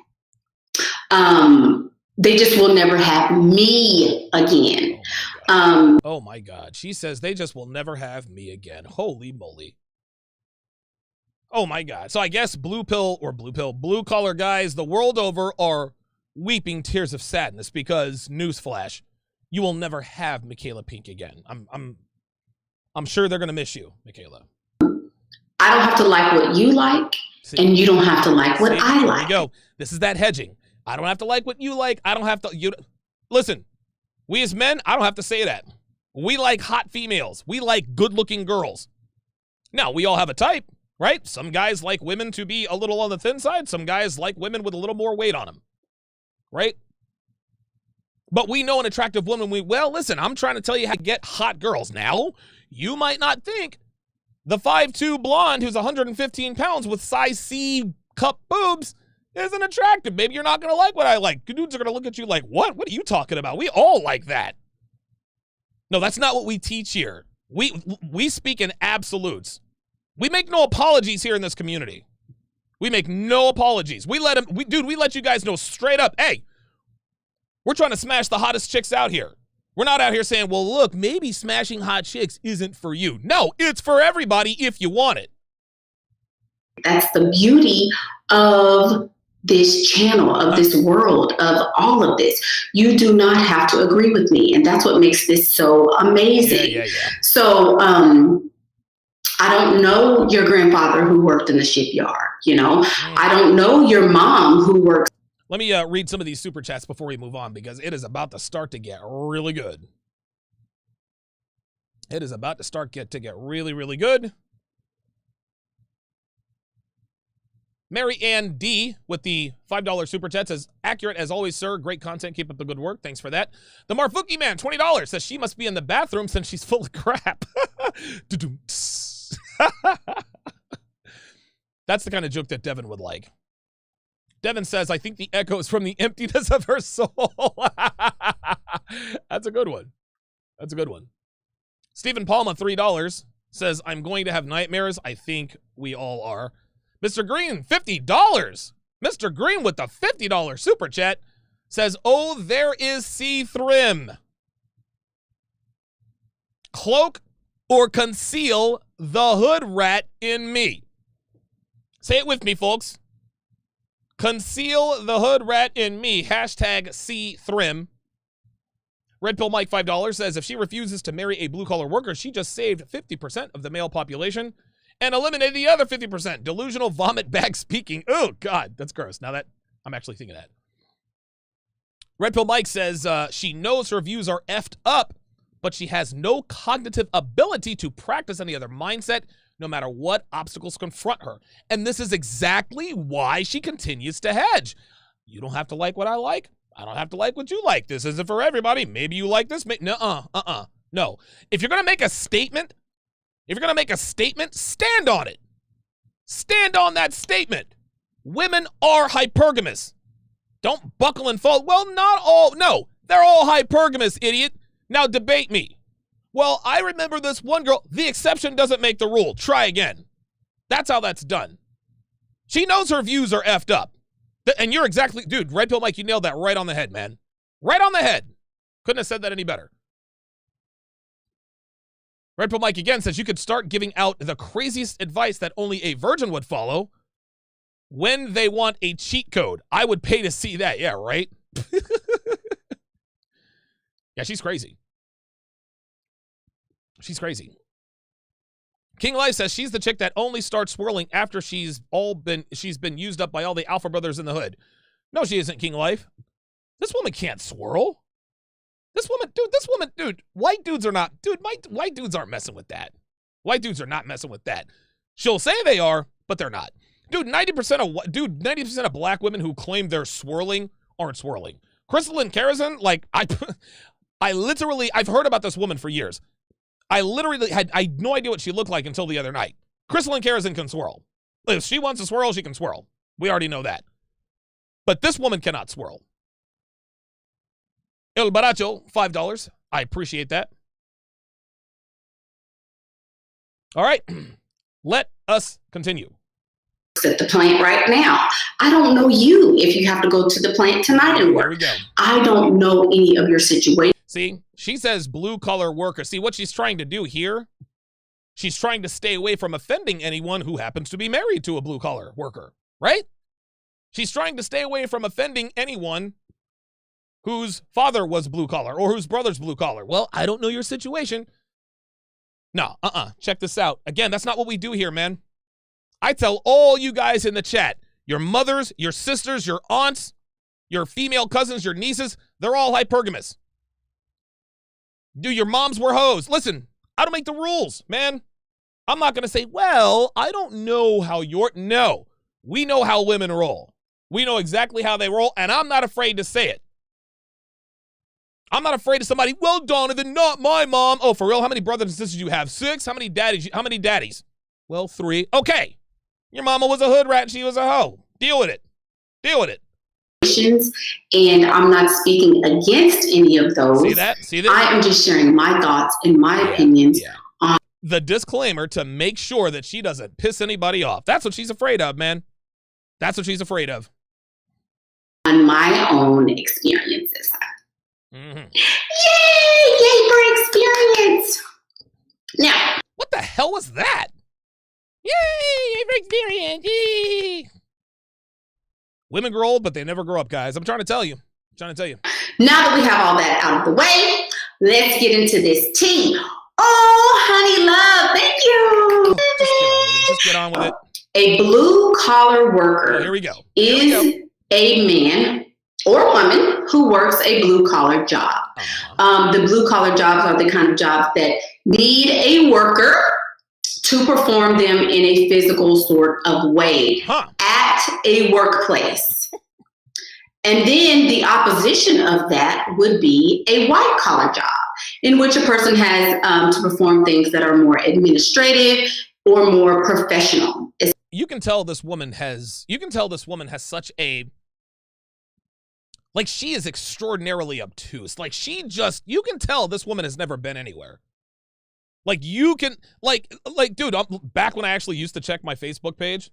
They just will never have me again. Oh my God. She says they just will never have me again. Holy moly. Oh my God. So I guess blue collar guys the world over are weeping tears of sadness because, newsflash, you will never have Michaela Pink again. I'm sure they're gonna miss you, Michaela. I don't have to like what you like, and you don't have to like what I like. There you go. This is that hedging. I don't have to like what you like. I don't have to. Listen, we as men, I don't have to say that. We like hot females. We like good-looking girls. Now, we all have a type, right? Some guys like women to be a little on the thin side. Some guys like women with a little more weight on them, right? But we know an attractive woman. Listen, I'm trying to tell you how to get hot girls. Now, you might not think the 5'2" blonde who's 115 pounds with size C cup boobs isn't attractive. Maybe you're not going to like what I like. Dudes are going to look at you like, what? What are you talking about? We all like that. No, that's not what we teach here. We speak in absolutes. We make no apologies here in this community. We make no apologies. We let you guys know straight up, hey, we're trying to smash the hottest chicks out here. We're not out here saying, well, look, maybe smashing hot chicks isn't for you. No, it's for everybody if you want it. That's the beauty of this channel, of this world, of all of this. You do not have to agree with me. And that's what makes this so amazing. Yeah. So I don't know your grandfather who worked in the shipyard, I don't know your mom who works. Let me read some of these super chats before we move on, because it is about to start to get really good. It is about to start to get really, really good. Mary Ann D with the $5 super chat says, accurate as always, sir. Great content. Keep up the good work. Thanks for that. The Marfuki Man, $20, says she must be in the bathroom since she's full of crap. That's the kind of joke that Devin would like. Devin says, I think the echo is from the emptiness of her soul. That's a good one. That's a good one. Stephen Palma, $3, says, I'm going to have nightmares. I think we all are. Mr. Green, $50. Mr. Green with the $50 super chat says, oh, there is C-Thrim. Cloak or conceal the hood rat in me. Say it with me, folks. Conceal the hood rat in me. Hashtag CThrim. Red Pill Mike, $5, says if she refuses to marry a blue-collar worker, she just saved 50% of the male population and eliminated the other 50%. Delusional vomit bag speaking. Oh, God, that's gross. Now that, I'm actually thinking that. Red Pill Mike says she knows her views are effed up, but she has no cognitive ability to practice any other mindset, no matter what obstacles confront her. And this is exactly why she continues to hedge. You don't have to like what I like. I don't have to like what you like. This isn't for everybody. Maybe you like this. No. If you're going to make a statement, stand on it. Stand on that statement. Women are hypergamous. Don't buckle and fold. Well, not all. No, they're all hypergamous, idiot. Now debate me. Well, I remember this one girl. The exception doesn't make the rule. Try again. That's how that's done. She knows her views are effed up. And you're exactly, dude, Red Pill Mike, you nailed that right on the head, man. Right on the head. Couldn't have said that any better. Red Pill Mike again says you could start giving out the craziest advice that only a virgin would follow when they want a cheat code. I would pay to see that. Yeah, right? Yeah, she's crazy. She's crazy. King Life says she's the chick that only starts swirling after she's been used up by all the alpha brothers in the hood. No, she isn't, King Life. This woman can't swirl. This woman, white dudes are not, white dudes aren't messing with that. White dudes are not messing with that. She'll say they are, but they're not. 90% of black women who claim they're swirling aren't swirling. Crystalline Kerosene, like, I've heard about this woman for years. I had no idea what she looked like until the other night. Crystalline Kerosene can swirl. If she wants to swirl, she can swirl. We already know that. But this woman cannot swirl. El Baracho, $5. I appreciate that. All right. Let us continue. At the plant right now. I don't know you if you have to go to the plant tonight and work. There we go. I don't know any of your situation. See, she says blue-collar worker. See, what she's trying to do here, she's trying to stay away from offending anyone who happens to be married to a blue-collar worker, right? She's trying to stay away from offending anyone whose father was blue-collar or whose brother's blue-collar. Well, I don't know your situation. No, check this out. Again, that's not what we do here, man. I tell all you guys in the chat, your mothers, your sisters, your aunts, your female cousins, your nieces, they're all hypergamous. Dude, your moms were hoes. Listen, I don't make the rules, man. I'm not going to say, well, I don't know how you're... No, we know how women roll. We know exactly how they roll, and I'm not afraid to say it. I'm not afraid of somebody, well, Donovan, not my mom. Oh, for real? How many brothers and sisters do you have? 6? How many daddies? Well, 3. Okay. Your mama was a hood rat and she was a hoe. Deal with it. And I'm not speaking against any of those. See that? I am just sharing my thoughts and my opinions on the disclaimer to make sure that she doesn't piss anybody off. That's what she's afraid of, man. That's what she's afraid of. On my own experiences. Mm-hmm. Yay for experience. Now, what the hell was that? Yay for experience. Yay. Women grow old, but they never grow up, guys. I'm trying to tell you. Now that we have all that out of the way, let's get into this tea. Oh, honey love, thank you. Just get on with it. A blue-collar worker here we go. is a man or woman who works a blue-collar job. The blue-collar jobs are the kind of jobs that need a worker to perform them in a physical sort of way at a workplace. And then the opposition of that would be a white-collar job in which a person has to perform things that are more administrative or more professional. You can tell this woman has such a, like, she is extraordinarily obtuse. Like, you can tell this woman has never been anywhere. Like, you can, like, dude, back when I actually used to check my Facebook page,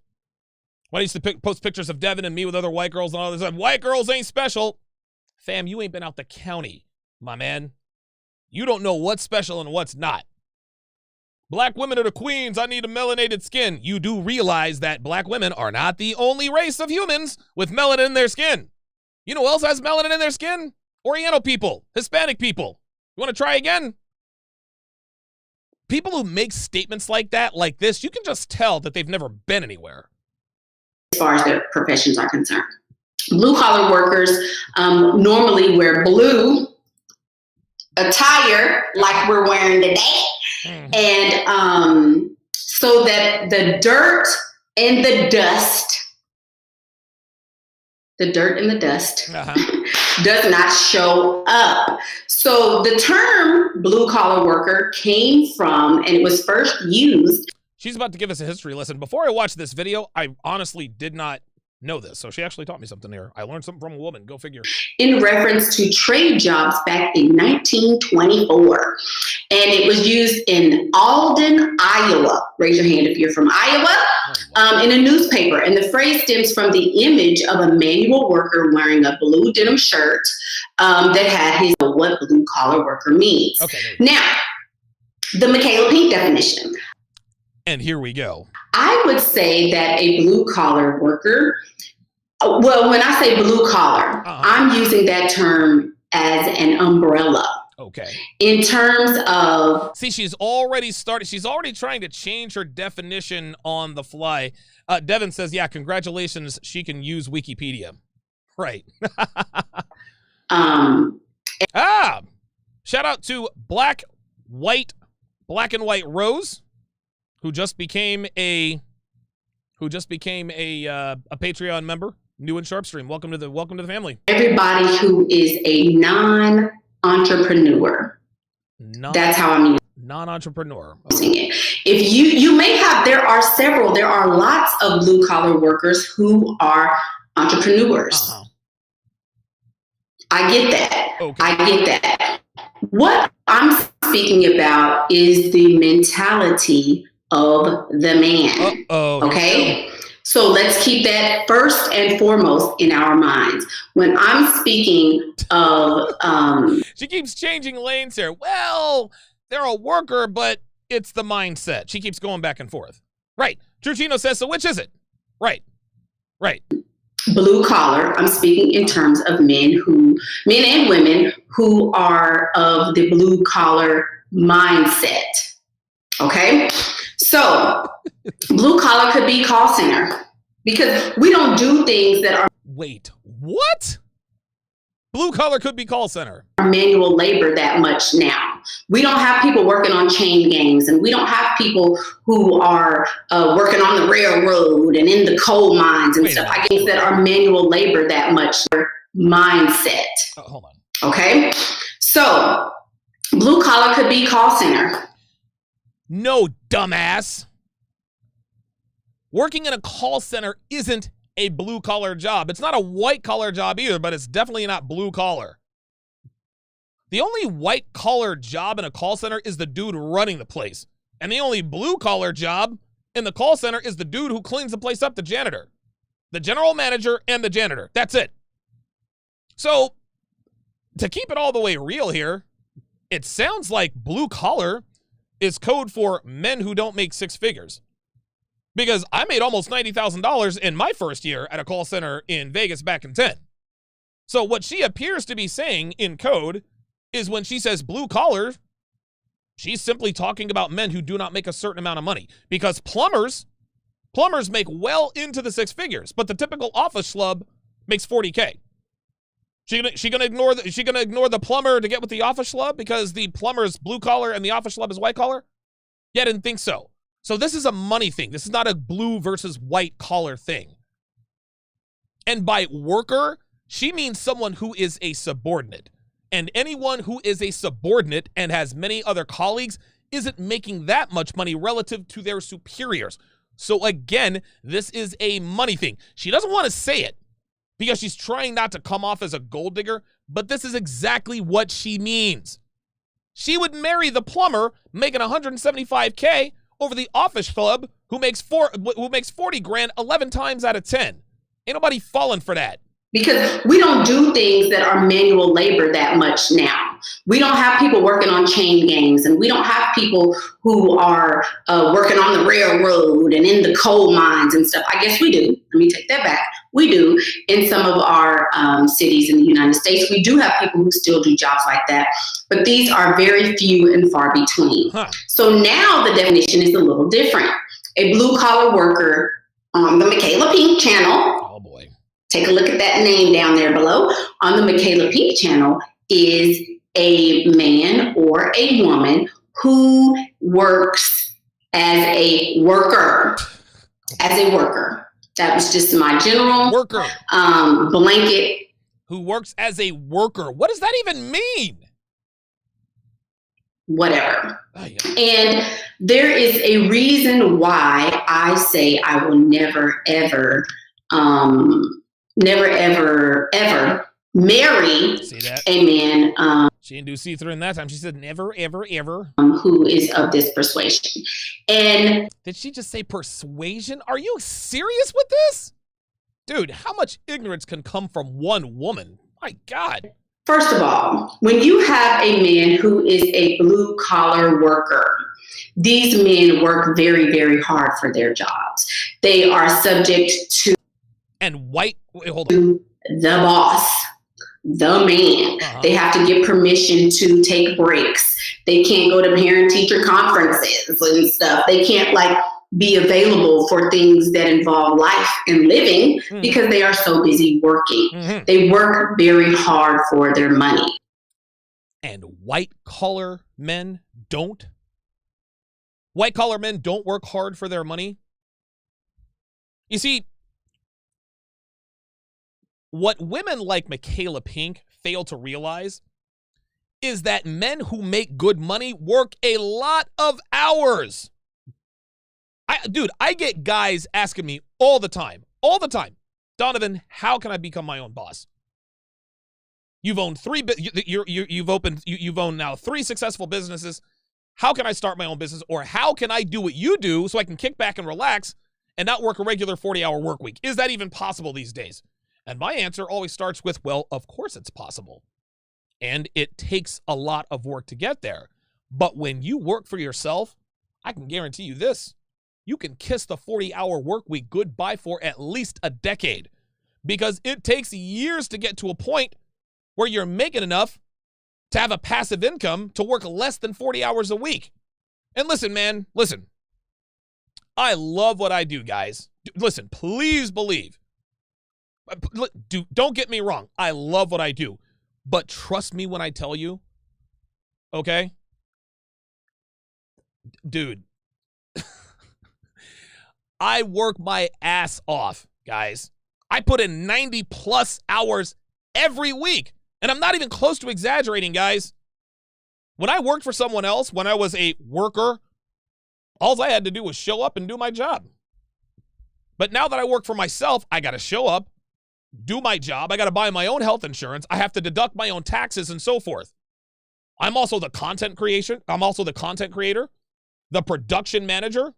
when I used to post pictures of Devin and me with other white girls and all this, white girls ain't special. Fam, you ain't been out the county, my man. You don't know what's special and what's not. Black women are the queens. I need a melanated skin. You do realize that black women are not the only race of humans with melanin in their skin. You know who else has melanin in their skin? Oriental people, Hispanic people. You want to try again? People who make statements like that, like this, you can just tell that they've never been anywhere. As far as their professions are concerned. Blue collar workers normally wear blue attire like we're wearing today. And so that the dirt and the dust does not show up. So the term blue collar worker came from, and it was first used. She's about to give us a history lesson. Before I watched this video, I honestly did not know this. So she actually taught me something here. I learned something from a woman. Go figure. In reference to trade jobs back in 1924. And it was used in Alden, Iowa. Raise your hand if you're from Iowa. In a newspaper. And the phrase stems from the image of a manual worker wearing a blue denim shirt that had his what blue collar worker means. Okay. Now, the Michaela Pink definition. And here we go. I would say that a blue collar worker, well, when I say blue collar, I'm using that term as an umbrella. Okay. In terms of... See, she's already trying to change her definition on the fly. Devin says, yeah, congratulations. She can use Wikipedia. Right. Shout out to Black and White Rose, who just became a Patreon member, new in Sharpe stream. Welcome to the family. Everybody who is a non-entrepreneur. That's how I'm non-entrepreneur. Using it. If you may have, there are lots of blue collar workers who are entrepreneurs. I get that. Okay. I get that. What I'm speaking about is the mentality of the man. Okay? So let's keep that first and foremost in our minds. When I'm speaking of... She keeps changing lanes here. Well, they're a worker, but it's the mindset. She keeps going back and forth. Right. Truchino says, so which is it? Right. Blue collar, I'm speaking in terms of men and women who are of the blue collar mindset. Okay? So, blue collar could be call center because we don't do things that are... Wait, what? Blue collar could be call center. Manual labor that much now. We don't have people working on chain gangs, and we don't have people who are working on the railroad and in the coal mines and stuff like that are manual labor that much. Mindset. Hold on. Okay? So, blue collar could be call center. No, dumbass. Working in a call center isn't a blue collar job. It's not a white collar job either, but it's definitely not blue collar. The only white collar job in a call center is the dude running the place. And the only blue collar job in the call center is the dude who cleans the place up, the janitor. The general manager and the janitor. That's it. So, to keep it all the way real here, it sounds like blue collar is code for men who don't make six figures. Because I made almost $90,000 in my first year at a call center in Vegas back in 10. So what she appears to be saying in code is when she says blue collar, she's simply talking about men who do not make a certain amount of money. Because plumbers make well into the six figures, but the typical office schlub makes 40K. She gonna ignore the plumber to get with the office schlub because the plumber is blue collar and the office schlub is white collar? Yeah, I didn't think so. So this is a money thing. This is not a blue versus white collar thing. And by worker, she means someone who is a subordinate. And anyone who is a subordinate and has many other colleagues isn't making that much money relative to their superiors. So again, this is a money thing. She doesn't want to say it because she's trying not to come off as a gold digger, but this is exactly what she means. She would marry the plumber making 175K over the office club who makes 40 grand 11 times out of 10. Ain't nobody falling for that. Because we don't do things that are manual labor that much now. We don't have people working on chain gangs, and we don't have people who are working on the railroad and in the coal mines and stuff. I guess we do. Let me take that back. We do in some of our cities in the United States. We do have people who still do jobs like that, but these are very few and far between. So now the definition is a little different. A blue collar worker on the Michaela Pink channel. Oh boy. Take a look at that name down there below. On the Michaela Pink channel is a man or a woman who works as a worker. As a worker. That was just my general worker blanket. Who works as a worker. What does that even mean? Whatever. Oh, yeah. And there is a reason why I say I will never, ever, marry a man. She didn't do see-through in that time. She said never, ever, ever. Who is of this persuasion. And did she just say persuasion? Are you serious with this? Dude, how much ignorance can come from one woman? My God. First of all, when you have a man who is a blue collar worker, these men work very, very hard for their jobs. They are subject to wait, hold on. The boss, the man. They have to get permission to take breaks. They can't go to parent-teacher conferences and stuff. They can't be available for things that involve life and living because they are so busy working. They work very hard for their money. And white-collar men don't? White-collar men don't work hard for their money? You see, what women like Michaela Pink fail to realize is that men who make good money work a lot of hours. Dude, I get guys asking me all the time, Donovan, how can I become my own boss? You've owned you've owned now 3 successful businesses. How can I start my own business? Or how can I do what you do so I can kick back and relax and not work a regular 40-hour work week? Is that even possible these days? And my answer always starts with, well, of course it's possible. And it takes a lot of work to get there. But when you work for yourself, I can guarantee you this. You can kiss the 40-hour work week goodbye for at least a decade, because it takes years to get to a point where you're making enough to have a passive income to work less than 40 hours a week. And listen, man, listen. I love what I do, guys. Listen, please believe. Don't get me wrong. I love what I do. But trust me when I tell you, okay? Dude. I work my ass off, guys. I put in 90 plus hours every week. And I'm not even close to exaggerating, guys. When I worked for someone else, when I was a worker, all I had to do was show up and do my job. But now that I work for myself, I got to show up, do my job. I got to buy my own health insurance. I have to deduct my own taxes and so forth. I'm also the content creator, the production manager,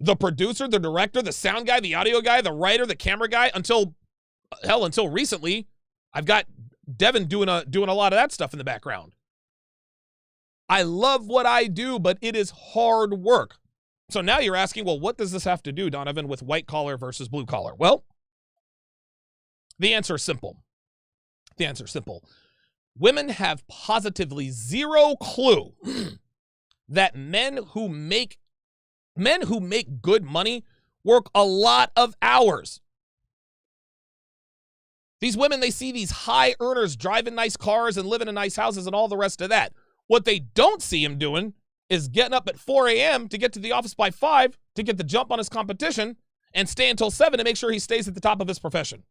the producer, the director, the sound guy, the audio guy, the writer, the camera guy, until recently, I've got Devin doing a lot of that stuff in the background. I love what I do, but it is hard work. So now you're asking, well, what does this have to do, Donovan, with white collar versus blue collar? Well, the answer is simple. Women have positively zero clue that men who make good money work a lot of hours. These women, they see these high earners driving nice cars and living in nice houses and all the rest of that. What they don't see him doing is getting up at 4 a.m. to get to the office by 5 to get the jump on his competition and stay until 7 to make sure he stays at the top of his profession.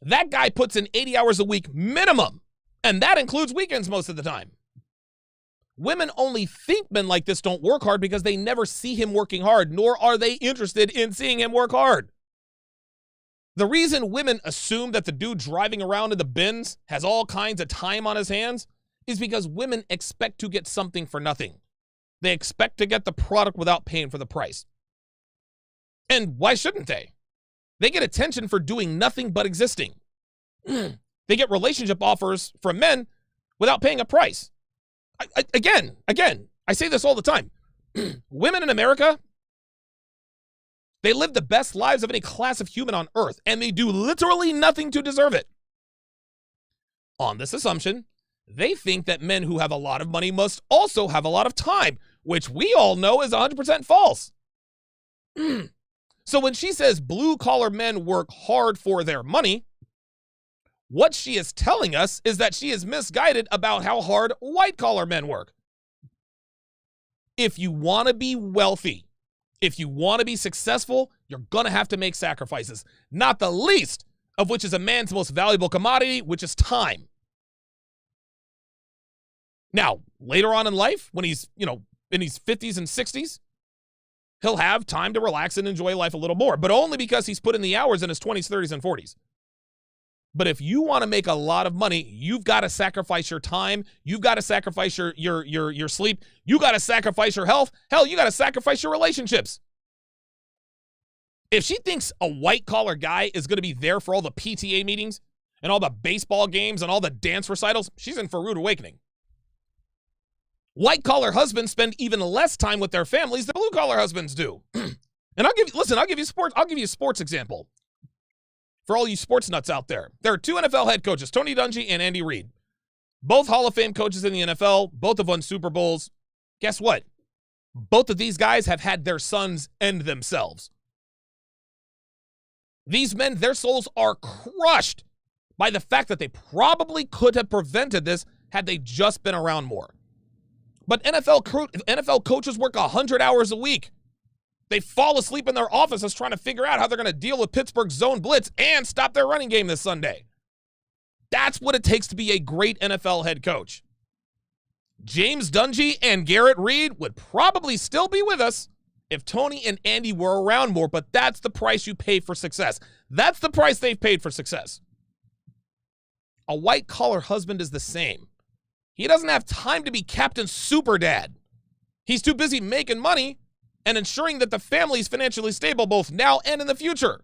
That guy puts in 80 hours a week minimum, and that includes weekends most of the time. Women only think men like this don't work hard because they never see him working hard, nor are they interested in seeing him work hard. The reason women assume that the dude driving around in the Benz has all kinds of time on his hands is because women expect to get something for nothing. They expect to get the product without paying for the price. And why shouldn't they? They get attention for doing nothing but existing. They get relationship offers from men without paying a price. Again, I say this all the time. Women in America, they live the best lives of any class of human on earth, and they do literally nothing to deserve it. On this assumption, they think that men who have a lot of money must also have a lot of time, which we all know is 100% false. So when she says blue-collar men work hard for their money, what she is telling us is that she is misguided about how hard white-collar men work. If you want to be wealthy, if you want to be successful, you're going to have to make sacrifices, not the least of which is a man's most valuable commodity, which is time. Now, later on in life, when he's, in his 50s and 60s, he'll have time to relax and enjoy life a little more, but only because he's put in the hours in his 20s, 30s, and 40s. But if you want to make a lot of money, you've got to sacrifice your time. You've got to sacrifice your sleep. You got to sacrifice your health. Hell, you got to sacrifice your relationships. If she thinks a white-collar guy is going to be there for all the PTA meetings and all the baseball games and all the dance recitals, she's in for a rude awakening. White-collar husbands spend even less time with their families than blue-collar husbands do. And I'll give you a sports example. For all you sports nuts out there, there are two NFL head coaches, Tony Dungy and Andy Reid. Both Hall of Fame coaches in the NFL. Both have won Super Bowls. Guess what? Both of these guys have had their sons end themselves. These men, their souls are crushed by the fact that they probably could have prevented this had they just been around more. But NFL coaches work 100 hours a week. They fall asleep in their offices trying to figure out how they're going to deal with Pittsburgh's zone blitz and stop their running game this Sunday. That's what it takes to be a great NFL head coach. James Dungy and Garrett Reed would probably still be with us if Tony and Andy were around more, but that's the price you pay for success. That's the price they've paid for success. A white-collar husband is the same. He doesn't have time to be Captain Superdad. He's too busy making money and ensuring that the family is financially stable both now and in the future.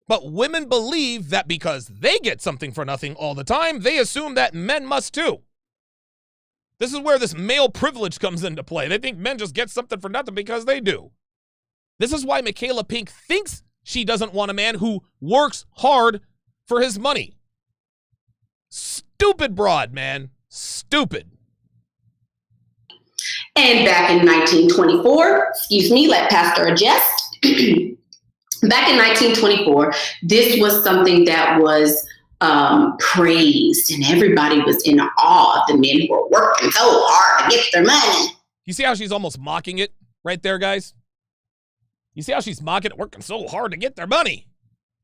But women believe that because they get something for nothing all the time, they assume that men must too. This is where this male privilege comes into play. They think men just get something for nothing because they do. This is why Michaela Pink thinks she doesn't want a man who works hard for his money. Stupid broad, man. Stupid. And back in 1924, let Pastor adjust. Back in 1924, this was something that was praised, and everybody was in awe of the men who were working so hard to get their money. You see how she's almost mocking it right there, guys? You see how she's mocking it, working so hard to get their money?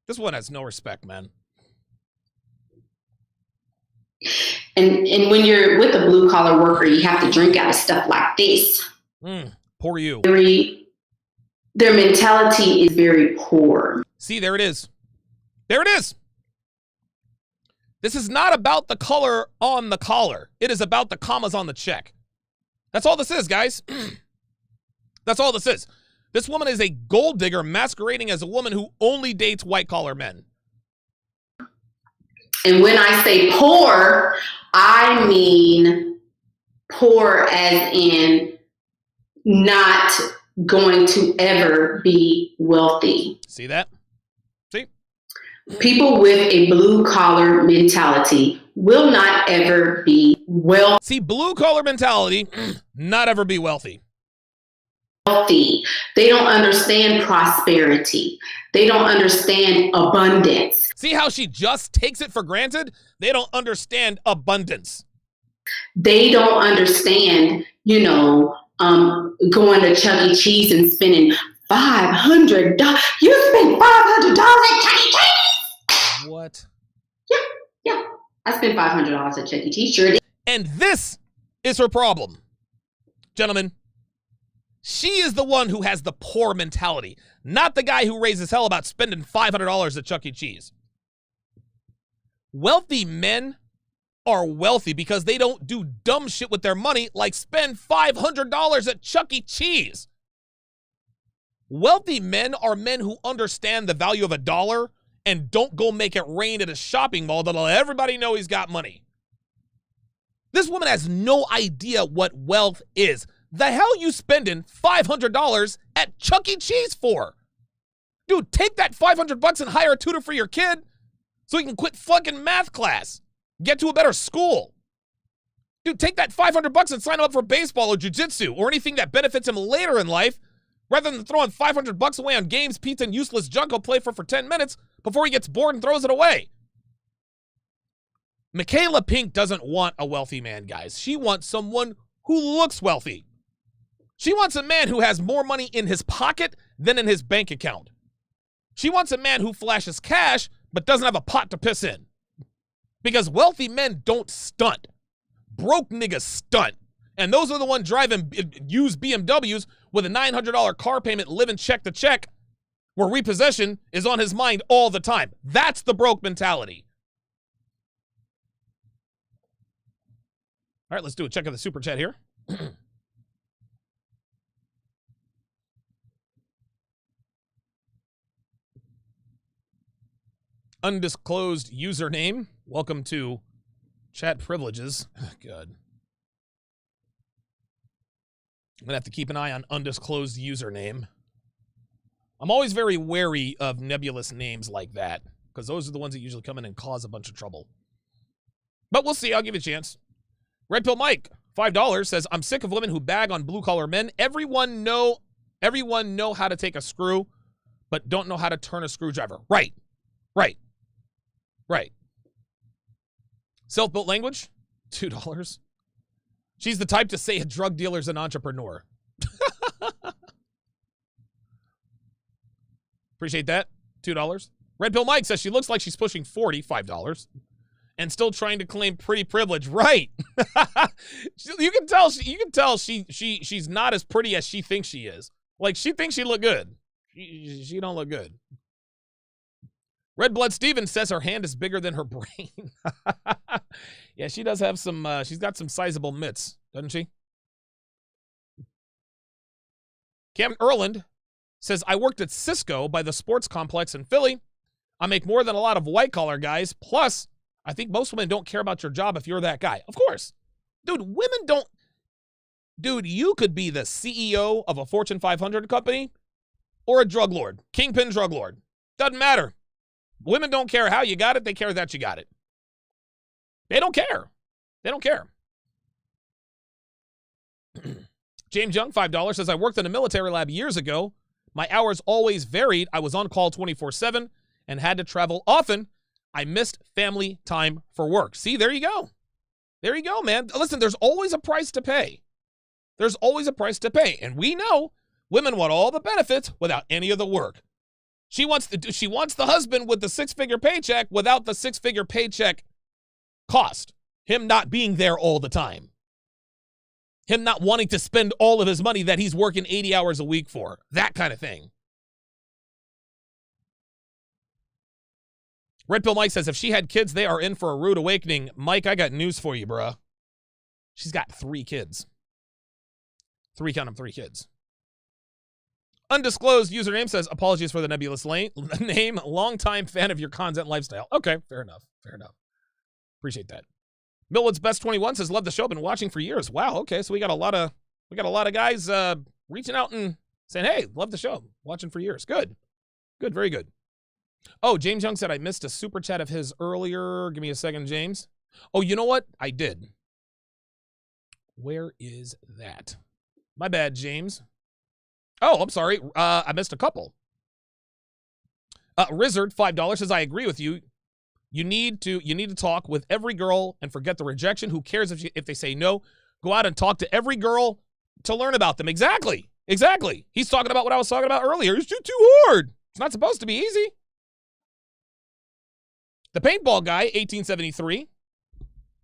This one has no respect, man. And when you're with a blue collar worker, you have to drink out of stuff like this. Poor you. Their mentality is very poor. See, there it is. There it is. This is not about the color on the collar. It is about the commas on the check. That's all this is, guys. That's all this is. This woman is a gold digger masquerading as a woman who only dates white collar men. And when I say poor, I mean poor as in not going to ever be wealthy. See that? See? People with a blue collar mentality will not ever be wealthy. See, blue collar mentality, not ever be wealthy. They don't understand prosperity. They don't understand abundance. See how she just takes it for granted? They don't understand abundance. They don't understand, going to Chuck E. Cheese and spending $500. You spend $500 at Chuck E. Cheese? What? Yeah. I spent $500 at Chuck E. Cheese. Sure did. And this is her problem. Gentlemen, she is the one who has the poor mentality, not the guy who raises hell about spending $500 at Chuck E. Cheese. Wealthy men are wealthy because they don't do dumb shit with their money like spend $500 at Chuck E. Cheese. Wealthy men are men who understand the value of a dollar and don't go make it rain at a shopping mall that'll let everybody know he's got money. This woman has no idea what wealth is. The hell you spending $500 at Chuck E. Cheese for? Dude, take that $500 and hire a tutor for your kid so he can quit fucking math class. Get to a better school. Dude, take that $500 and sign him up for baseball or jiu-jitsu or anything that benefits him later in life rather than throwing $500 away on games, pizza, and useless junk he'll play for 10 minutes before he gets bored and throws it away. Michaela Pink doesn't want a wealthy man, guys. She wants someone who looks wealthy. She wants a man who has more money in his pocket than in his bank account. She wants a man who flashes cash but doesn't have a pot to piss in. Because wealthy men don't stunt. Broke niggas stunt. And those are the ones driving used BMWs with a $900 car payment living check to check where repossession is on his mind all the time. That's the broke mentality. All right, let's do a check of the super chat here. Undisclosed username. Welcome to chat privileges. God. I'm going to have to keep an eye on undisclosed username. I'm always very wary of nebulous names like that because those are the ones that usually come in and cause a bunch of trouble. But we'll see. I'll give it a chance. Red Pill Mike, $5, says, I'm sick of women who bag on blue-collar men. Everyone know how to take a screw, but don't know how to turn a screwdriver. Right. Self-built language, $2. She's the type to say a drug dealer's an entrepreneur. Appreciate that. $2. Red Pill Mike says she looks like she's pushing 40, $5. And still trying to claim pretty privilege. Right. You can tell she's not as pretty as she thinks she is. Like, she thinks she look good. She don't look good. Red Blood Stevens says her hand is bigger than her brain. Yeah, she does have some, she's got some sizable mitts, doesn't she? Cam Erland says, I worked at Cisco by the sports complex in Philly. I make more than a lot of white-collar guys. Plus, I think most women don't care about your job if you're that guy. Of course. Dude, women don't. Dude, you could be the CEO of a Fortune 500 company or a drug lord, kingpin drug lord. Doesn't matter. Women don't care how you got it. They care that you got it. They don't care. They don't care. James Young, $5, says, I worked in a military lab years ago. My hours always varied. I was on call 24/7 and had to travel often. I missed family time for work. See, there you go. There you go, man. Listen, there's always a price to pay. There's always a price to pay. And we know women want all the benefits without any of the work. She wants the husband with the six-figure paycheck without the six-figure paycheck cost. Him not being there all the time. Him not wanting to spend all of his money that he's working 80 hours a week for. That kind of thing. Red Pill Mike says, if she had kids, they are in for a rude awakening. Mike, I got news for you, bruh. She's got 3 kids. 3 kids. Undisclosed username says, apologies for the nebulous name. Longtime fan of your content lifestyle. Okay, fair enough. Appreciate that. Millwood's Best 21 says, love the show. Been watching for years. Wow, okay, so we got a lot of guys reaching out and saying, hey, love the show. Watching for years. Good, very good. Oh, James Young said, I missed a super chat of his earlier. Give me a second, James. Oh, you know what? I did. Where is that? My bad, James. Oh, I'm sorry. I missed a couple. Rizzard, $5, says, I agree with you. You need to talk with every girl and forget the rejection. Who cares if they say no? Go out and talk to every girl to learn about them. Exactly. He's talking about what I was talking about earlier. It's too hard. It's not supposed to be easy. The Paintball Guy, 1873,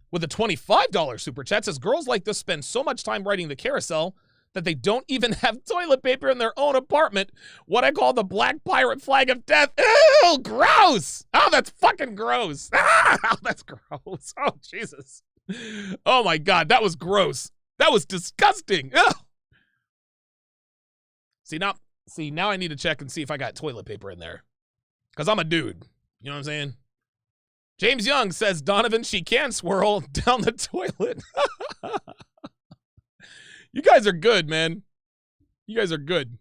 with a $25 super chat, says, girls like this spend so much time writing the carousel that they don't even have toilet paper in their own apartment. What I call the black pirate flag of death. Ew, gross. Oh, that's fucking gross. Ah, that's gross. Oh, Jesus. Oh, my God. That was gross. That was disgusting. Ugh. See, now I need to check and see if I got toilet paper in there. Because I'm a dude. You know what I'm saying? James Young says, Donovan, she can swirl down the toilet. You guys are good, man. You guys are good.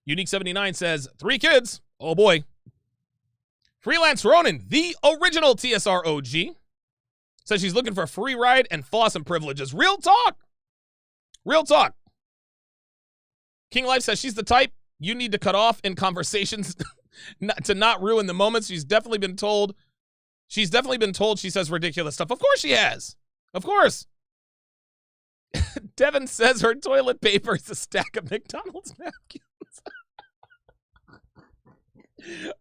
Unique79 says, 3 kids. Oh, boy. Freelance Ronin, the original TSR OG, says she's looking for a free ride and floss and privileges. Real talk. Real talk. King Life says she's the type you need to cut off in conversations to not ruin the moments. She's definitely been told she says ridiculous stuff. Of course she has. Of course. Devin says her toilet paper is a stack of McDonald's napkins.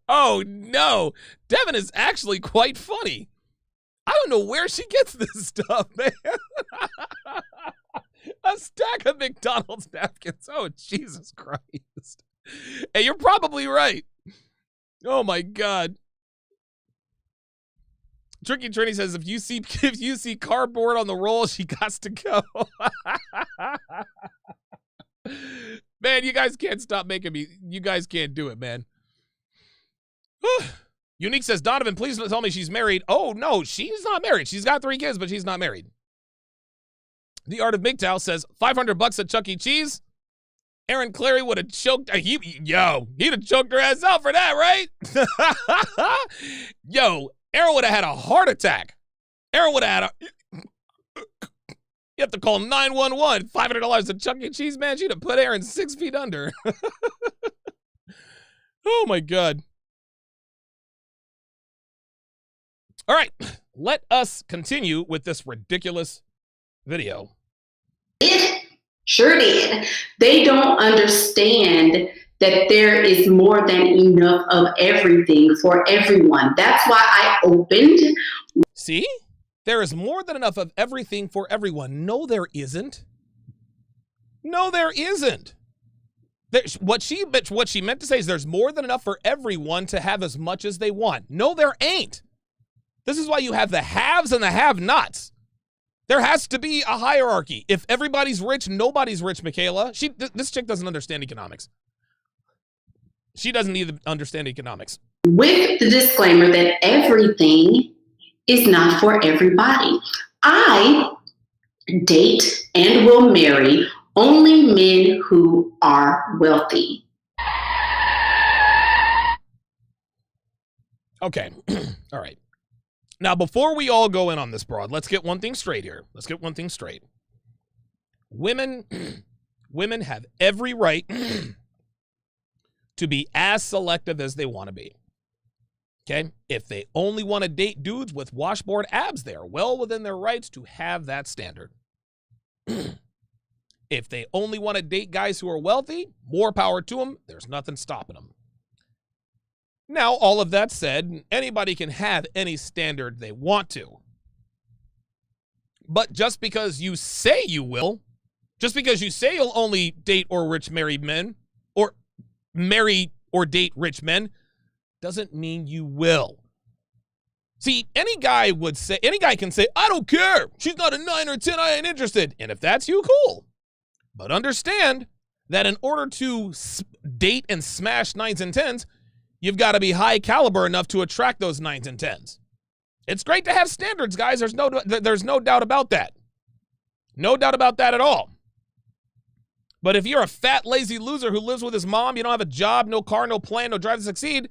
Oh, no. Devin is actually quite funny. I don't know where she gets this stuff, man. A stack of McDonald's napkins. Oh, Jesus Christ. Hey, you're probably right. Oh, my God. Tricky Trini says, if you see cardboard on the roll, she got to go. Man, you guys can't stop making me. You guys can't do it, man. Unique says, Donovan, please tell me she's married. Oh, no, she's not married. She's got 3 kids, but she's not married. The Art of MGTOW says, $500 at Chuck E. Cheese. Aaron Clary would have choked. He'd have choked her ass out for that, right? Yo, Aaron would have had a heart attack. Aaron would have had a. You have to call 911. $500 at Chuck E. Cheese, man. She'd have put Aaron 6 feet under. Oh, my God. All right, let us continue with this ridiculous video. It sure did. They don't understand that there is more than enough of everything for everyone. That's why I opened. See? There is more than enough of everything for everyone. No, there isn't. No, there isn't. What she meant to say is there's more than enough for everyone to have as much as they want. No, there ain't. This is why you have the haves and the have-nots. There has to be a hierarchy. If everybody's rich, nobody's rich, Michaela. This chick doesn't understand economics. She doesn't either understand economics. With the disclaimer that everything is not for everybody. I date and will marry only men who are wealthy. Okay. All right. Now, before we all go in on this broad, let's get one thing straight here. Let's get one thing straight. Women have every right to be as selective as they want to be. Okay? If they only want to date dudes with washboard abs, they are well within their rights to have that standard. If they only want to date guys who are wealthy, more power to them. There's nothing stopping them. Now, all of that said, anybody can have any standard they want to. But just because you say you will, just because you say you'll only date or rich married men, or marry or date rich men, doesn't mean you will. See, any guy can say, I don't care. She's not a 9 or 10, I ain't interested. And if that's you, cool. But understand that in order to date and smash 9s and 10s, you've got to be high caliber enough to attract those 9s and 10s. It's great to have standards, guys. There's no doubt about that. No doubt about that at all. But if you're a fat, lazy loser who lives with his mom, you don't have a job, no car, no plan, no drive to succeed,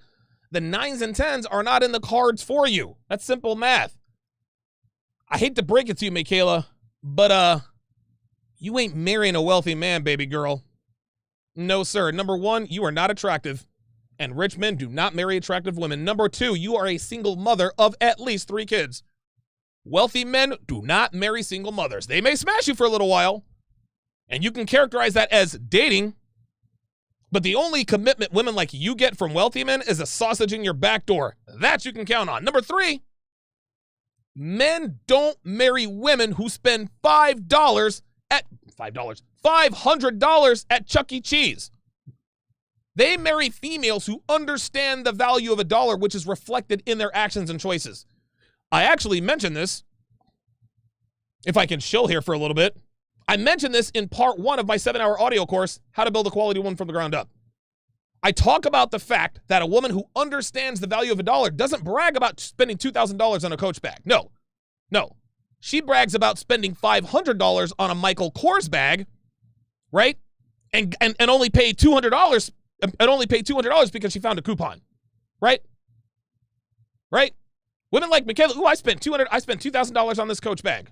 the 9s and 10s are not in the cards for you. That's simple math. I hate to break it to you, Michaela, but you ain't marrying a wealthy man, baby girl. No, sir. Number 1, you are not attractive. And rich men do not marry attractive women. Number 2, you are a single mother of at least 3 kids. Wealthy men do not marry single mothers. They may smash you for a little while, and you can characterize that as dating, but the only commitment women like you get from wealthy men is a sausage in your back door. That you can count on. Number 3, men don't marry women who spend $500 at Chuck E. Cheese. They marry females who understand the value of $1, which is reflected in their actions and choices. I actually mentioned this, if I can chill here for a little bit. I mentioned this in part 1 of my 7-hour audio course, How to Build a Quality Woman from the Ground Up. I talk about the fact that a woman who understands the value of a dollar doesn't brag about spending $2,000 on a Coach bag. No. She brags about spending $500 on a Michael Kors bag, right? And only pay $200 and only pay $200 because she found a coupon, right? Right? Women like Michaela, I spent $2,000 on this Coach bag.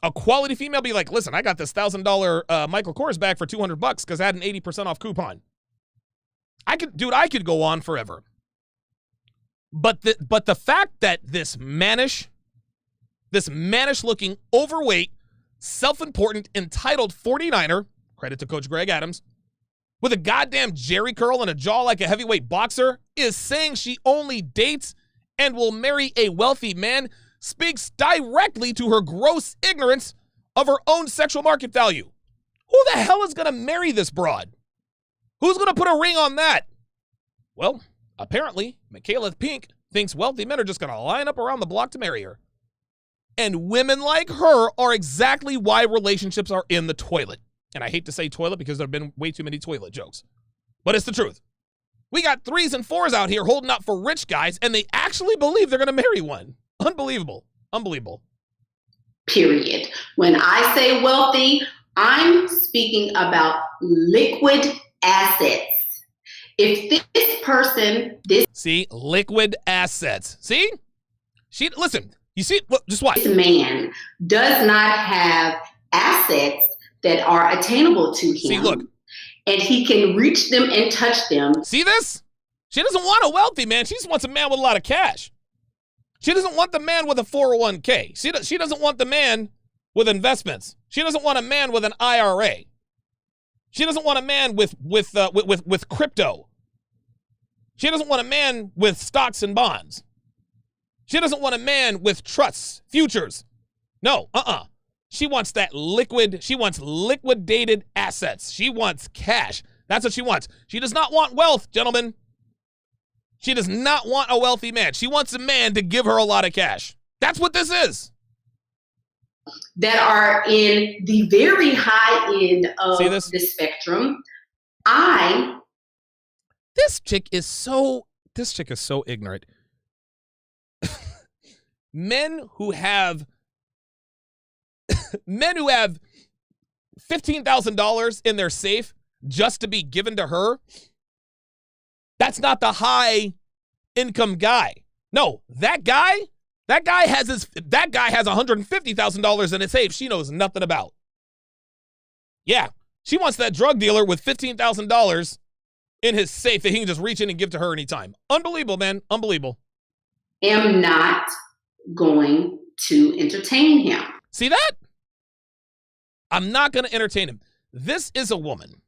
A quality female be like, listen, I got this $1,000 Michael Kors bag for $200 because I had an 80% off coupon. I could go on forever. But the fact that this mannish looking, overweight, self-important, entitled 49er, credit to Coach Greg Adams, with a goddamn jerry curl and a jaw like a heavyweight boxer, is saying she only dates and will marry a wealthy man speaks directly to her gross ignorance of her own sexual market value. Who the hell is going to marry this broad? Who's going to put a ring on that? Well, apparently, Michaela Pink thinks wealthy men are just going to line up around the block to marry her. And women like her are exactly why relationships are in the toilet. And I hate to say toilet because there have been way too many toilet jokes. But it's the truth. We got 3s and 4s out here holding up for rich guys, and they actually believe they're going to marry one. Unbelievable. Period. When I say wealthy, I'm speaking about liquid assets. If this person, See, liquid assets. See? You see, look, just watch. this man does not have assets that are attainable to him. See, look. And he can reach them and touch them. See this? She doesn't want a wealthy man. She just wants a man with a lot of cash. She doesn't want the man with a 401k. She doesn't want the man with investments. She doesn't want a man with an IRA. She doesn't want a man with crypto. She doesn't want a man with stocks and bonds. She doesn't want a man with trusts, futures. No, She wants that liquid. She wants liquidated assets. She wants cash. That's what she wants. She does not want wealth, gentlemen. She does not want a wealthy man. She wants a man to give her a lot of cash. That's what this is. That are in the very high end of the spectrum. This chick is so ignorant. Men who have $15,000 in their safe just to be given to her. That's not the high income guy. No, that guy has $150,000 in his safe she knows nothing about. Yeah, she wants that drug dealer with $15,000 in his safe that he can just reach in and give to her anytime. Unbelievable, man. Unbelievable. Am not going to entertain him. See that? I'm not going to entertain him. This is a woman.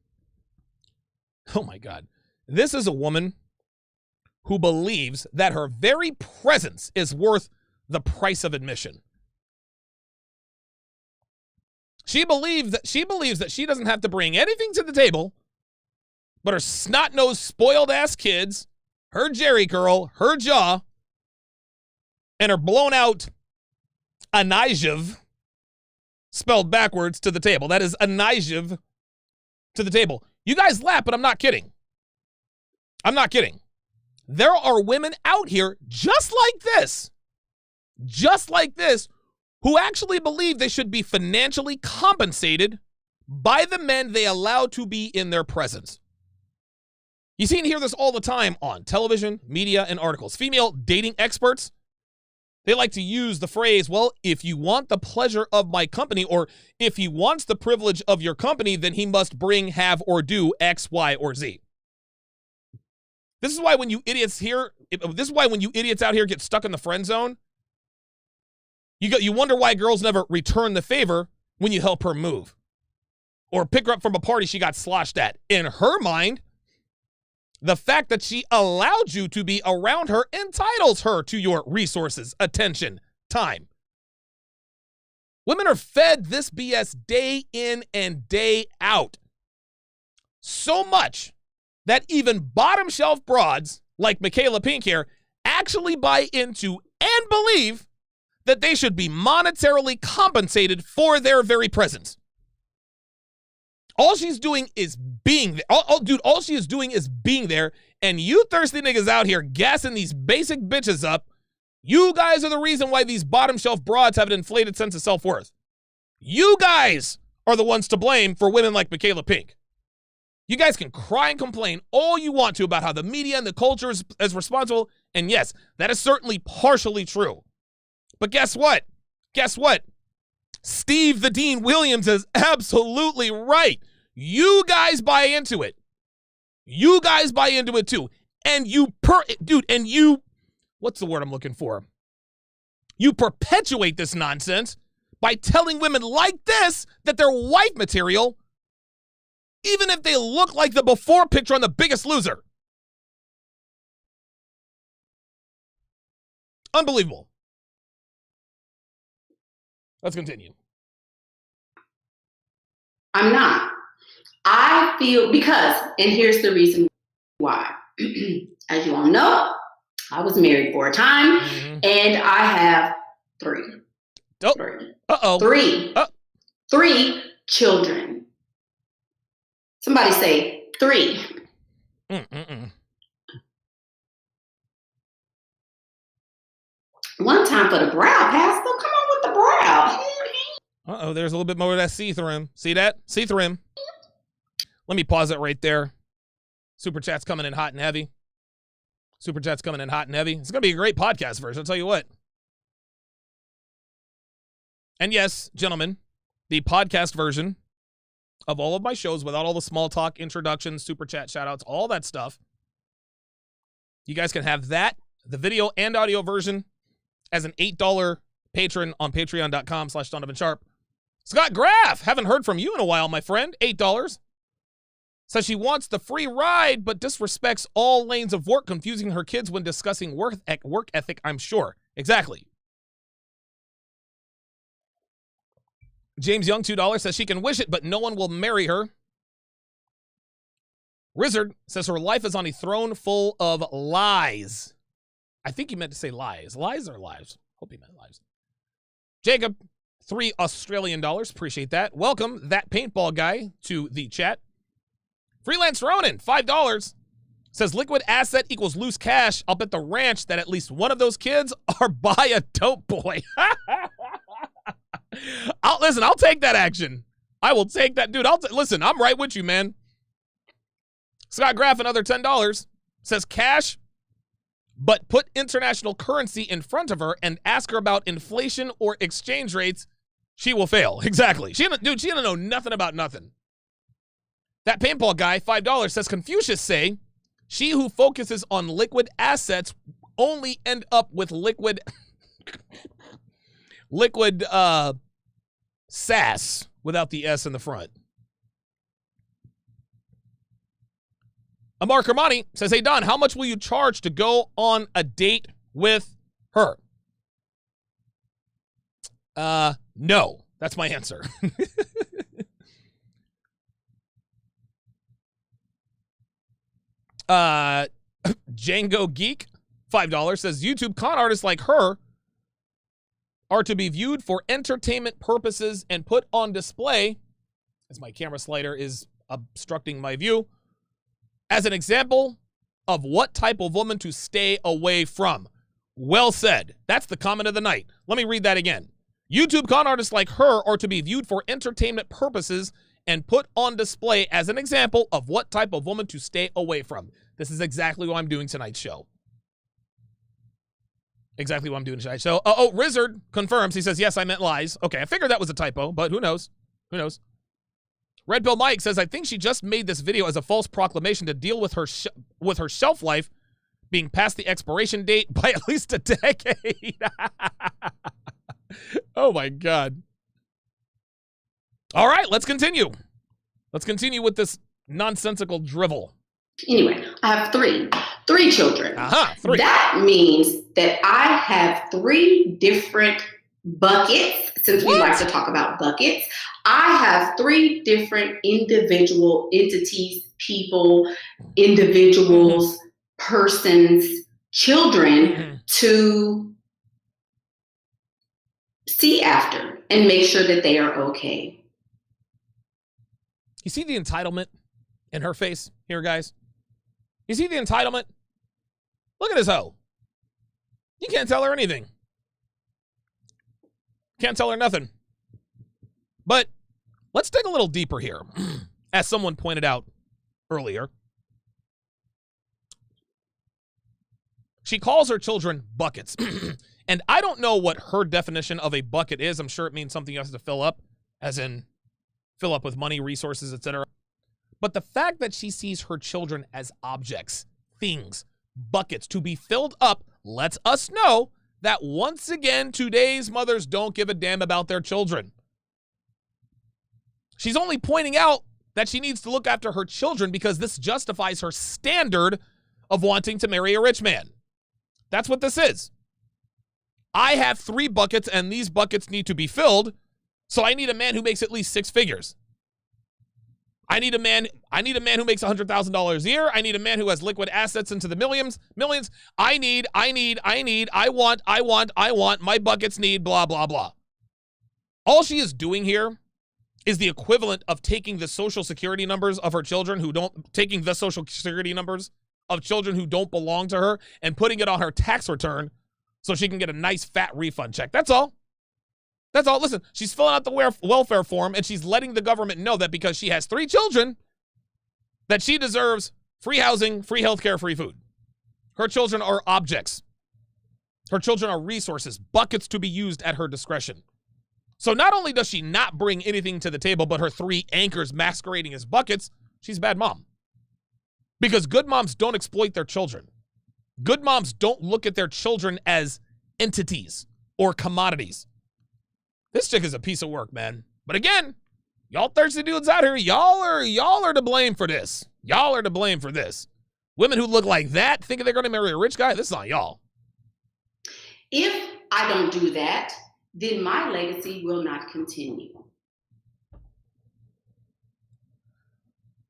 Oh my God. This is a woman who believes that her very presence is worth the price of admission. She believes that she doesn't have to bring anything to the table but her snot-nosed, spoiled-ass kids, her jerry curl, her jaw, and her blown-out anijiv, spelled backwards, to the table. That is anijiv to the table. You guys laugh, but I'm not kidding. I'm not kidding. There are women out here just like this, who actually believe they should be financially compensated by the men they allow to be in their presence. You see and hear this all the time on television, media, and articles. Female dating experts, they like to use the phrase, well, if you want the pleasure of my company, or if he wants the privilege of your company, then he must bring, have, or do X, Y, or Z. This is why when you idiots out here get stuck in the friend zone, you wonder why girls never return the favor when you help her move or pick her up from a party she got sloshed at. In her mind, the fact that she allowed you to be around her entitles her to your resources, attention, time. Women are fed this BS day in and day out. So much that even bottom shelf broads like Michaela Pink here actually buy into and believe that they should be monetarily compensated for their very presence. All she's doing is being there. Dude, all she is doing is being there. And you thirsty niggas out here gassing these basic bitches up. You guys are the reason why these bottom shelf broads have an inflated sense of self-worth. You guys are the ones to blame for women like Michaela Pink. You guys can cry and complain all you want to about how the media and the culture is responsible. And yes, that is certainly partially true. But guess what? Guess what? Steve the Dean Williams is absolutely right. You guys buy into it. You guys buy into it too. And what's the word I'm looking for? You perpetuate this nonsense by telling women like this that they're wife material, even if they look like the before picture on The Biggest Loser. Unbelievable. Let's continue. I'm not. I feel because, and here's the reason why. As you all know, I was married for a time, and I have three. Three children. Somebody say three. One time for the brow, Pastor. Come on with the brow. There's a little bit more of that see-through. See that? See-through. Let me pause it right there. Super chat's coming in hot and heavy. Super chat's coming in hot and heavy. It's going to be a great podcast version, I'll tell you what. And yes, gentlemen, the podcast version of all of my shows without all the small talk, introductions, super chat, shout-outs, all that stuff. You guys can have that, the video and audio version, as an $8 patron on patreon.com/Donovan Sharpe. Scott Graff, haven't heard from you in a while, my friend. $8. Says she wants the free ride, but disrespects all lanes of work, confusing her kids when discussing work ethic, I'm sure. Exactly. James Young, $2, says she can wish it, but no one will marry her. Rizzard says her life is on a throne full of lies. I think he meant to say lies. Lies or lives? Hope he meant lives. Jacob, $3 Australian. Appreciate that. Welcome, that paintball guy, to the chat. Freelance Ronin, $5. Says liquid asset equals loose cash. I'll bet the ranch that at least one of those kids are by a dope boy. I'll take that action. I will take that. Dude, listen, I'm right with you, man. Scott Graff, another $10. Says cash, but put international currency in front of her and ask her about inflation or exchange rates. She will fail. Exactly. She don't know nothing about nothing. That paintball guy, $5, says Confucius say, she who focuses on liquid assets only end up with liquid sass without the S in the front. Amar Kermani says, hey, Don, how much will you charge to go on a date with her? No. That's my answer. Django Geek, $5, says YouTube con artists like her are to be viewed for entertainment purposes and put on display, as my camera slider is obstructing my view, as an example of what type of woman to stay away from. Well said. That's the comment of the night. Let me read that again. YouTube con artists like her are to be viewed for entertainment purposes and put on display as an example of what type of woman to stay away from. This is exactly what I'm doing tonight's show. Exactly what I'm doing tonight's show. Rizzard confirms. He says, yes, I meant lies. Okay, I figured that was a typo, but who knows? Who knows? Red Pill Mike says, I think she just made this video as a false proclamation to deal with her shelf life being past the expiration date by at least a decade. Oh, my God. All right, let's continue. Let's continue with this nonsensical drivel. Anyway, I have three children. Three. That means that I have three different buckets, since we like to talk about buckets. I have three different individual entities, people, individuals, persons, children to see after and make sure that they are okay. You see the entitlement in her face here, guys? You see the entitlement? Look at this hoe. You can't tell her anything. Can't tell her nothing. But let's dig a little deeper here. As someone pointed out earlier, she calls her children buckets. And I don't know what her definition of a bucket is. I'm sure it means something you have to fill up, as in fill up with money, resources, etc. But the fact that she sees her children as objects, things, buckets to be filled up lets us know that once again, today's mothers don't give a damn about their children. She's only pointing out that she needs to look after her children because this justifies her standard of wanting to marry a rich man. That's what this is. I have 3 buckets and these buckets need to be filled, so I need a man who makes at least 6 figures. I need a man who makes $100,000 a year. I need a man who has liquid assets into the millions. I want, my buckets need, blah, blah, blah. All she is doing here is the equivalent of taking the social security numbers of her children who don't belong to her and putting it on her tax return so she can get a nice fat refund check. That's all. That's all. Listen, she's filling out the welfare form and she's letting the government know that because she has 3 children, that she deserves free housing, free healthcare, free food. Her children are objects. Her children are resources, buckets to be used at her discretion. So not only does she not bring anything to the table, but her 3 anchors masquerading as buckets, she's a bad mom. Because good moms don't exploit their children. Good moms don't look at their children as entities or commodities. This chick is a piece of work, man. But again, y'all thirsty dudes out here, y'all are to blame for this. Y'all are to blame for this. Women who look like that, thinking they're going to marry a rich guy, this is on y'all. If I don't do that, then my legacy will not continue.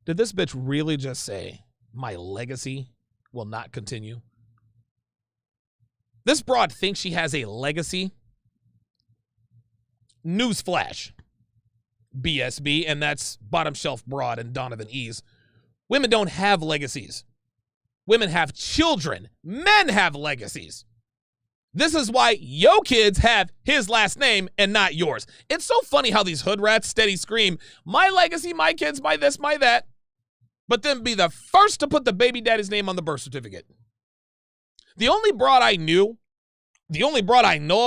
Did this bitch really just say, my legacy will not continue? This broad thinks she has a legacy. Newsflash. BSB, and that's bottom shelf broad and Donovan Ease. Women don't have legacies. Women have children. Men have legacies. This is why yo kids have his last name and not yours. It's so funny how these hood rats steady scream, my legacy, my kids, my this, my that, but then be the first to put the baby daddy's name on the birth certificate. The only broad I know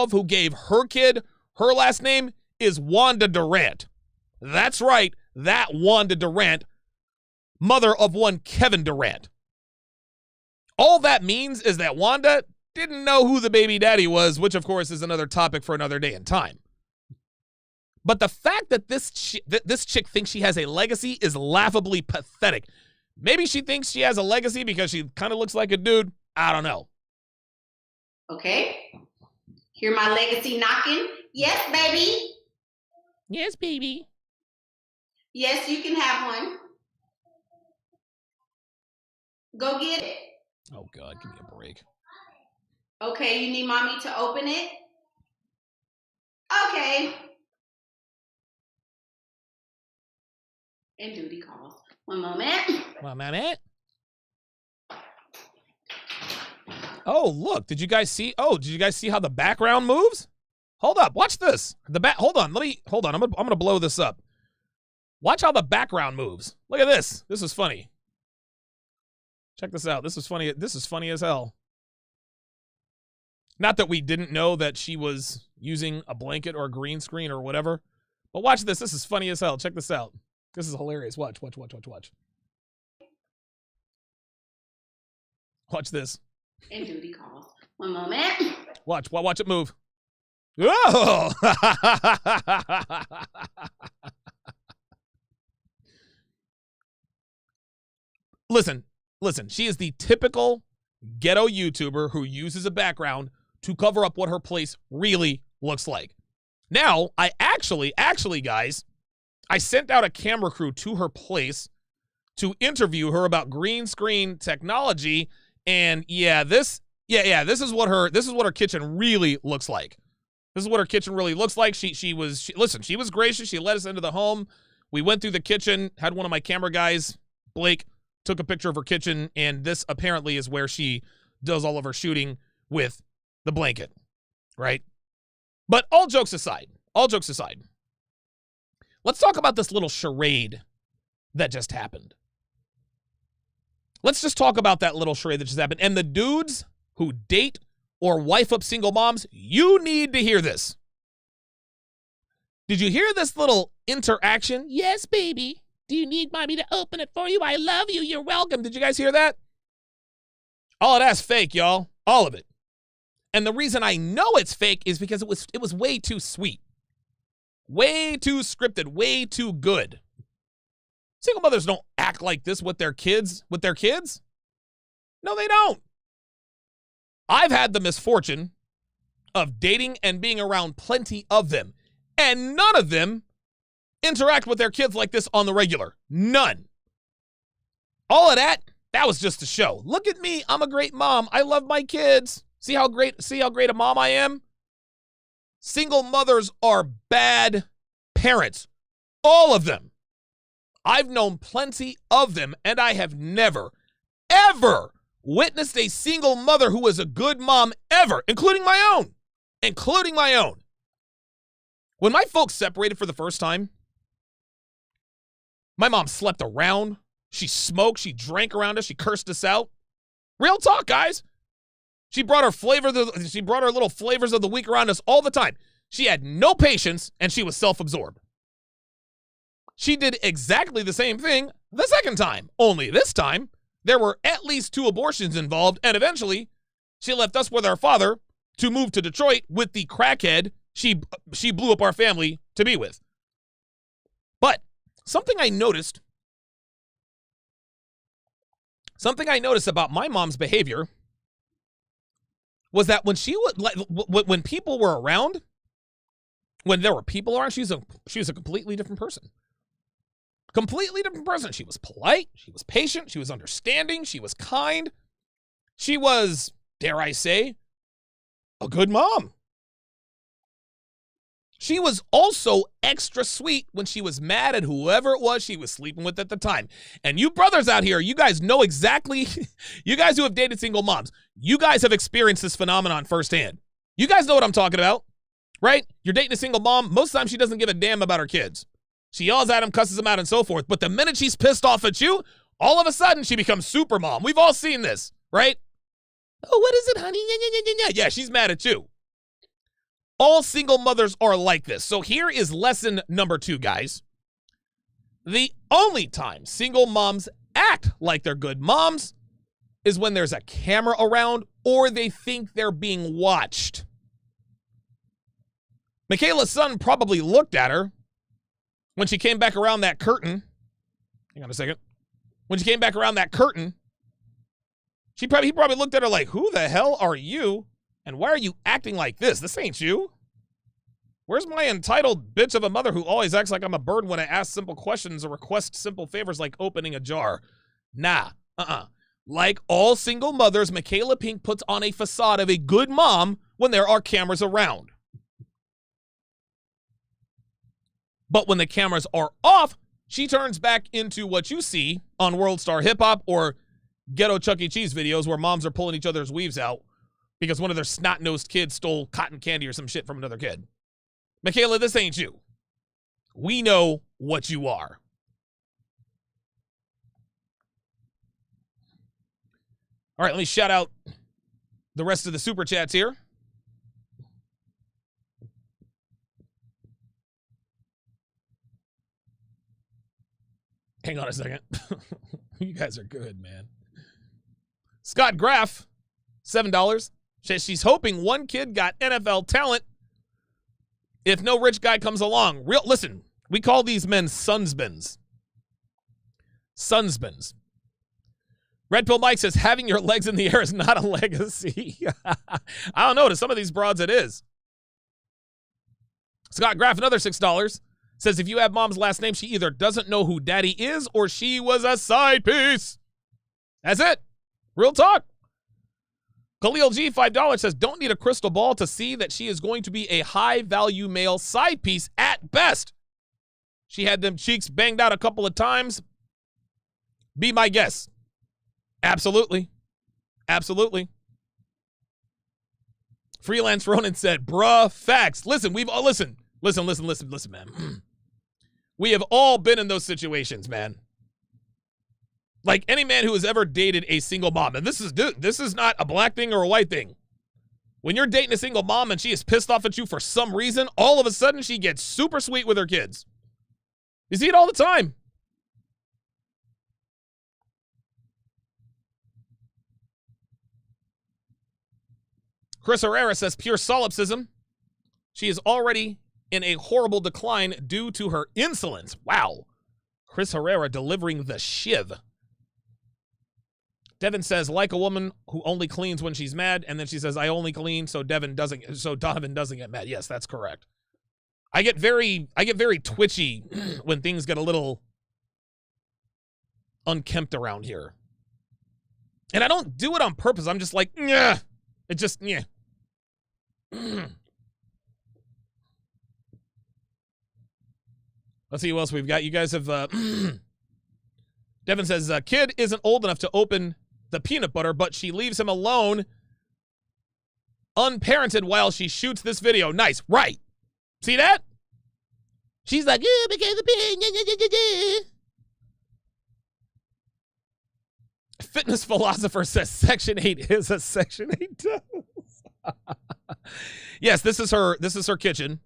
of who gave her kid her last name is Wanda Durant. That's right, that Wanda Durant, mother of one Kevin Durant. All that means is that Wanda didn't know who the baby daddy was, which of course is another topic for another day and time. But the fact that this chick thinks she has a legacy is laughably pathetic. Maybe she thinks she has a legacy because she kind of looks like a dude. I don't know. Okay. Hear my legacy knocking? Yes, baby. Yes, baby. Yes, you can have one. Go get it. Oh, God, give me a break. Okay, you need mommy to open it? Okay. And duty calls. One moment. Oh, look, did you guys see how the background moves? Hold up, watch this. Hold on, I'm gonna blow this up. Watch how the background moves. Look at this. This is funny. Check this out. This is funny as hell. Not that we didn't know that she was using a blanket or a green screen or whatever, but watch this. This is funny as hell. Check this out. This is hilarious. Watch. Watch this. And duty calls. One moment. Watch it move. Oh! Listen. She is the typical ghetto YouTuber who uses a background to cover up what her place really looks like. Now, I actually, guys, I sent out a camera crew to her place to interview her about green screen technology, and this is what her kitchen really looks like. This is what her kitchen really looks like. She was gracious. She let us into the home. We went through the kitchen, had one of my camera guys, Blake, took a picture of her kitchen, and this apparently is where she does all of her shooting with the blanket, right? But all jokes aside, let's talk about this little charade that just happened. Let's just talk about that little charade that just happened. And the dudes who date or wife up single moms, you need to hear this. Did you hear this little interaction? Yes, baby. Do you need mommy to open it for you? I love you. You're welcome. Did you guys hear that? All of that's fake, y'all. All of it. And the reason I know it's fake is because it was way too sweet. Way too scripted. Way too good. Single mothers don't act like this with their kids. No, they don't. I've had the misfortune of dating and being around plenty of them. And none of them interact with their kids like this on the regular. None. All of that was just a show. Look at me. I'm a great mom. I love my kids. See how great a mom I am? Single mothers are bad parents. All of them. I've known plenty of them, and I have never, ever witnessed a single mother who was a good mom ever, including my own. When my folks separated for the first time, my mom slept around. She smoked. She drank around us. She cursed us out. Real talk, guys. She brought her little flavors of the week around us all the time. She had no patience, and she was self-absorbed. She did exactly the same thing the second time. Only this time, there were at least 2 abortions involved, and eventually, she left us with our father to move to Detroit with the crackhead she blew up our family to be with. But something I noticed about my mom's behavior was that when when people were around, when there were people around, she was a completely different person. Completely different person. She was polite. She was patient. She was understanding. She was kind. She was, dare I say, a good mom. She was also extra sweet when she was mad at whoever it was she was sleeping with at the time. And you brothers out here, you guys know exactly, you guys who have dated single moms, you guys have experienced this phenomenon firsthand. You guys know what I'm talking about, right? You're dating a single mom. Most of the time she doesn't give a damn about her kids. She yells at them, cusses them out, and so forth. But the minute she's pissed off at you, all of a sudden she becomes super mom. We've all seen this, right? Oh, what is it, honey? Yeah, she's mad at you. All single mothers are like this. So here is lesson number 2, guys. The only time single moms act like they're good moms is when there's a camera around or they think they're being watched. Michaela's son probably looked at her when she came back around that curtain. Hang on a second. When she came back around that curtain, he probably looked at her like, who the hell are you? And why are you acting like this? This ain't you. Where's my entitled bitch of a mother who always acts like I'm a burden when I ask simple questions or request simple favors like opening a jar? Nah, Like all single mothers, Michaela Pink puts on a facade of a good mom when there are cameras around. But when the cameras are off, she turns back into what you see on World Star Hip Hop or ghetto Chuck E. Cheese videos where moms are pulling each other's weaves out because one of their snot-nosed kids stole cotton candy or some shit from another kid. Michaela, this ain't you. We know what you are. All right, let me shout out the rest of the super chats here. Hang on a second. You guys are good, man. Scott Graff, $7, says she's hoping one kid got NFL talent if no rich guy comes along. Listen, we call these men sunsbins. Sunsbins. Red Pill Mike says having your legs in the air is not a legacy. I don't know. To some of these broads, it is. Scott Graff, another $6, says if you have mom's last name, she either doesn't know who daddy is or she was a side piece. That's it. Real talk. Khalil G, $5, says don't need a crystal ball to see that she is going to be a high-value male side piece at best. She had them cheeks banged out a couple of times. Be my guest. Absolutely. Absolutely. Freelance Ronan said, bruh, facts. Listen, we've all, listen, man. We have all been in those situations, man. Like any man who has ever dated a single mom, and this is not a black thing or a white thing. When you're dating a single mom and she is pissed off at you for some reason, all of a sudden she gets super sweet with her kids. You see it all the time. Chris Herrera says pure solipsism. She is already in a horrible decline due to her insolence. Wow. Chris Herrera delivering the shiv. Devin says, like a woman who only cleans when she's mad, and then she says, I only clean so Donovan doesn't get mad. Yes, that's correct. I get very twitchy when things get a little unkempt around here. And I don't do it on purpose. I'm just like, yeah. It just, yeah. Let's see who else we've got. You guys have, Devin says, kid isn't old enough to open the peanut butter, but she leaves him alone, unparented while she shoots this video. Nice. Right. See that? She's like, yeah, because the Fitness Philosopher says Section 8 is a Section 8 dose. Yes, this is her kitchen.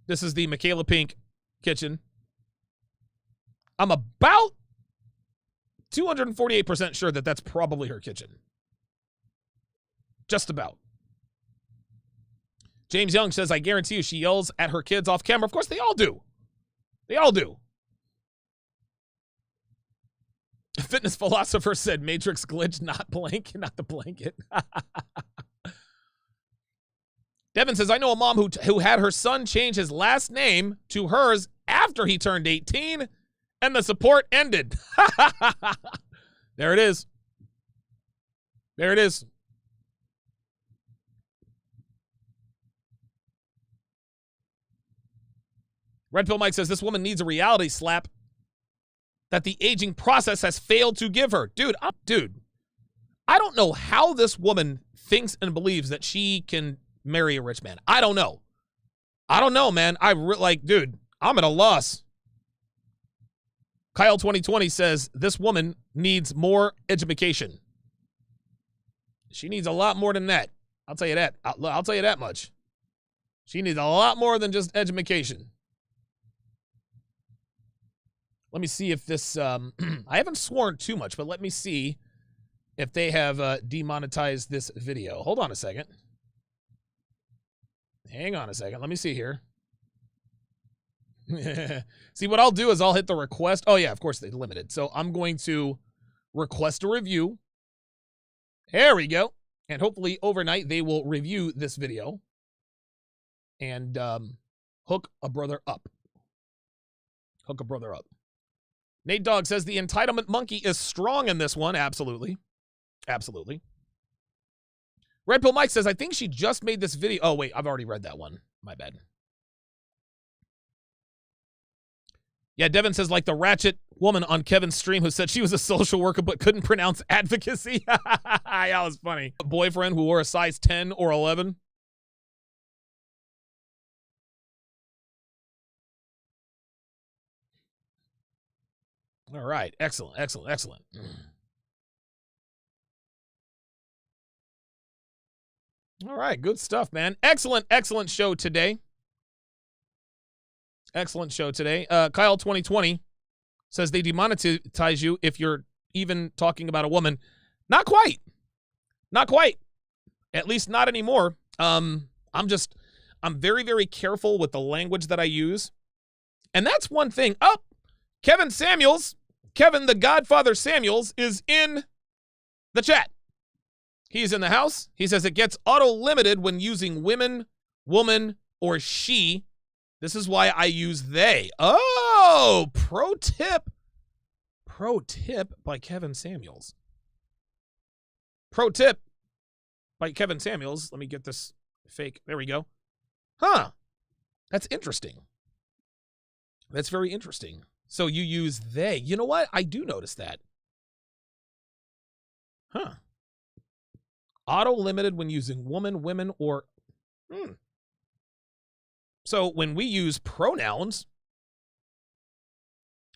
This is the Michaela Pink kitchen. I'm about 248% sure that that's probably her kitchen. Just about. James Young says, I guarantee you she yells at her kids off camera. Of course, they all do. They all do. Fitness Philosopher said Matrix glitch, not blank, not the blanket. Devin says, I know a mom who had her son change his last name to hers after he turned 18, and the support ended. There it is. There it is. Red Pill Mike says, this woman needs a reality slap that the aging process has failed to give her. Dude, I don't know how this woman thinks and believes that she can marry a rich man. I don't know. I don't know, man. Dude, I'm at a loss. Kyle 2020 says, this woman needs more education. She needs a lot more than that. I'll tell you that. I'll tell you that much. She needs a lot more than just education. Let me see if this, I haven't sworn too much, but let me see if they have demonetized this video. Hold on a second. Hang on a second. Let me see here. See, what I'll do is I'll hit the request. Oh, yeah, of course they limited. So I'm going to request a review. There we go. And hopefully overnight they will review this video and hook a brother up. Hook a brother up. Nate Dogg says the entitlement monkey is strong in this one. Absolutely. Absolutely. Red Pill Mike says, I think she just made this video. Oh, wait, I've already read that one. My bad. Yeah, Devin says, like the ratchet woman on Kevin's stream who said she was a social worker but couldn't pronounce advocacy. That was funny. A boyfriend who wore a size 10 or 11. All right. Excellent, excellent, excellent. All right. Good stuff, man. Excellent, excellent show today. Excellent show today. Kyle 2020 says they demonetize you if you're even talking about a woman. Not quite. Not quite. At least not anymore. I'm very, very careful with the language that I use. And that's one thing. Oh, Kevin the Godfather Samuels is in the chat. He's in the house. He says it gets auto-limited when using women, woman, or she. This is why I use they. Oh, pro tip. Pro tip by Kevin Samuels. Pro tip by Kevin Samuels. Let me get this fake. There we go. Huh. That's interesting. That's very interesting. So you use they. You know what? I do notice that. Huh. Auto-limited when using woman, women, or... So when we use pronouns,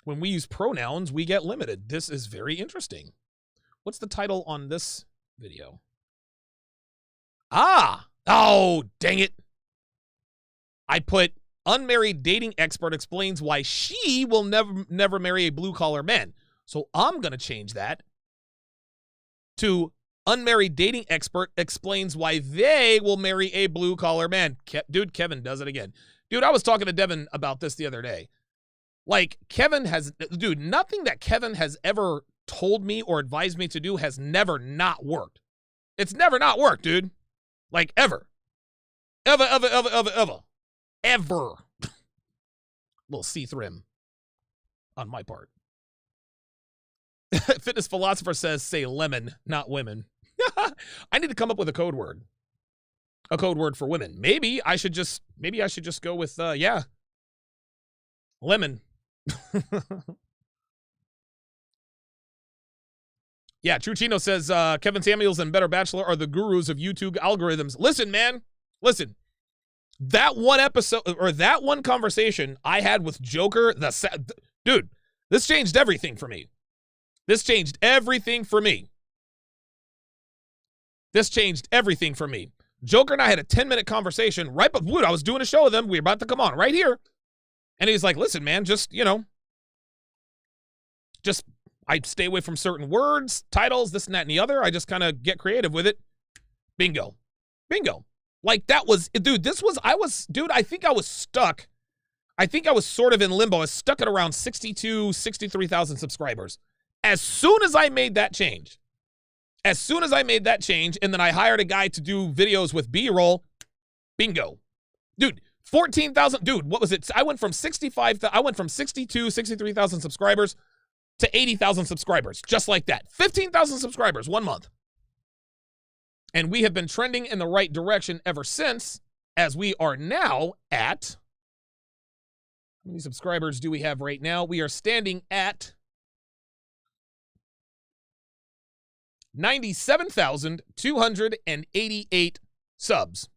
we get limited. This is very interesting. What's the title on this video? Oh, dang it. I put unmarried dating expert explains why she will never marry a blue-collar man. So I'm going to change that to unmarried dating expert explains why they will marry a blue-collar man. Dude, Kevin does it again. Dude, I was talking to Devin about this the other day. Like, nothing that Kevin has ever told me or advised me to do has never not worked. It's never not worked, dude. Like, ever. Ever. Little C-thrim on my part. Fitness philosopher says, say lemon, not women. I need to come up with a code word. A code word for women. Maybe I should just go with, lemon. Yeah, True Chino says, Kevin Samuels and Better Bachelor are the gurus of YouTube algorithms. Listen, man. Listen. That one episode, or that one conversation I had with Joker, dude, this changed everything for me. This changed everything for me. Joker and I had a 10-minute conversation right before I was doing a show with him. We were about to come on right here. And he's like, listen, man, I stay away from certain words, titles, this and that and the other. I just kind of get creative with it. Bingo. Like that was, dude, I think I was stuck. I think I was sort of in limbo. I was stuck at around 63,000 subscribers. As soon as I made that change, and then I hired a guy to do videos with B-roll, bingo. Dude, 14,000, dude, what was it? I went from 63,000 subscribers to 80,000 subscribers, just like that. 15,000 subscribers, 1 month. And we have been trending in the right direction ever since, as we are now at, how many subscribers do we have right now? We are standing at 97,288 subs.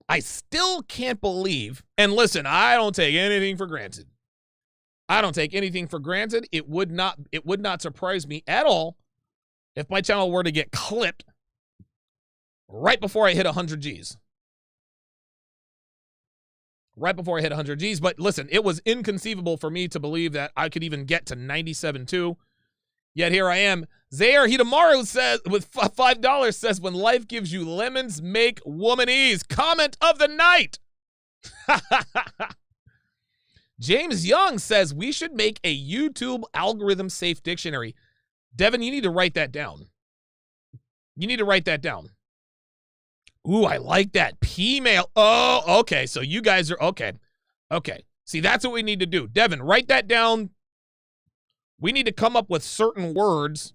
I still can't believe, and listen, I don't take anything for granted. It would not surprise me at all if my channel were to get clipped right before I hit 100 Gs. But listen, it was inconceivable for me to believe that I could even get to 97.2. Yet here I am. Zaire Hidamaru says, with $5, says, when life gives you lemons, make womanese. Comment of the night. James Young says, we should make a YouTube algorithm safe dictionary. Devin, you need to write that down. Ooh, I like that. P-mail. Oh, okay. So you guys are, okay. See, that's what we need to do. Devin, write that down. We need to come up with certain words.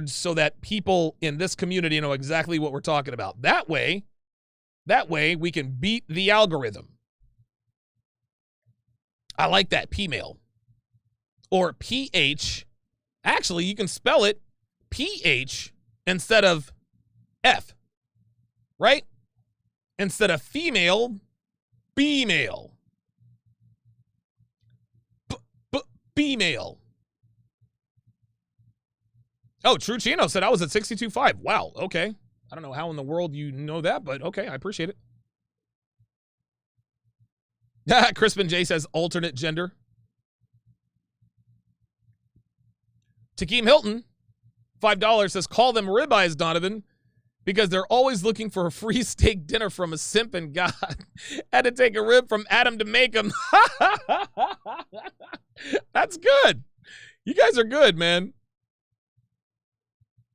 So that people in this community know exactly what we're talking about. That way we can beat the algorithm. I like that, P-mail. Or PH. Actually, you can spell it PH instead of F. Right? Instead of female, B-mail. B-mail. Oh, True Chino said I was at 62.5. Wow, okay. I don't know how in the world you know that, but okay, I appreciate it. Crispin J says alternate gender. Takeem Hilton, $5, says call them ribeyes, Donovan, because they're always looking for a free steak dinner from a simp and God. Had to take a rib from Adam to make him. That's good. You guys are good, man.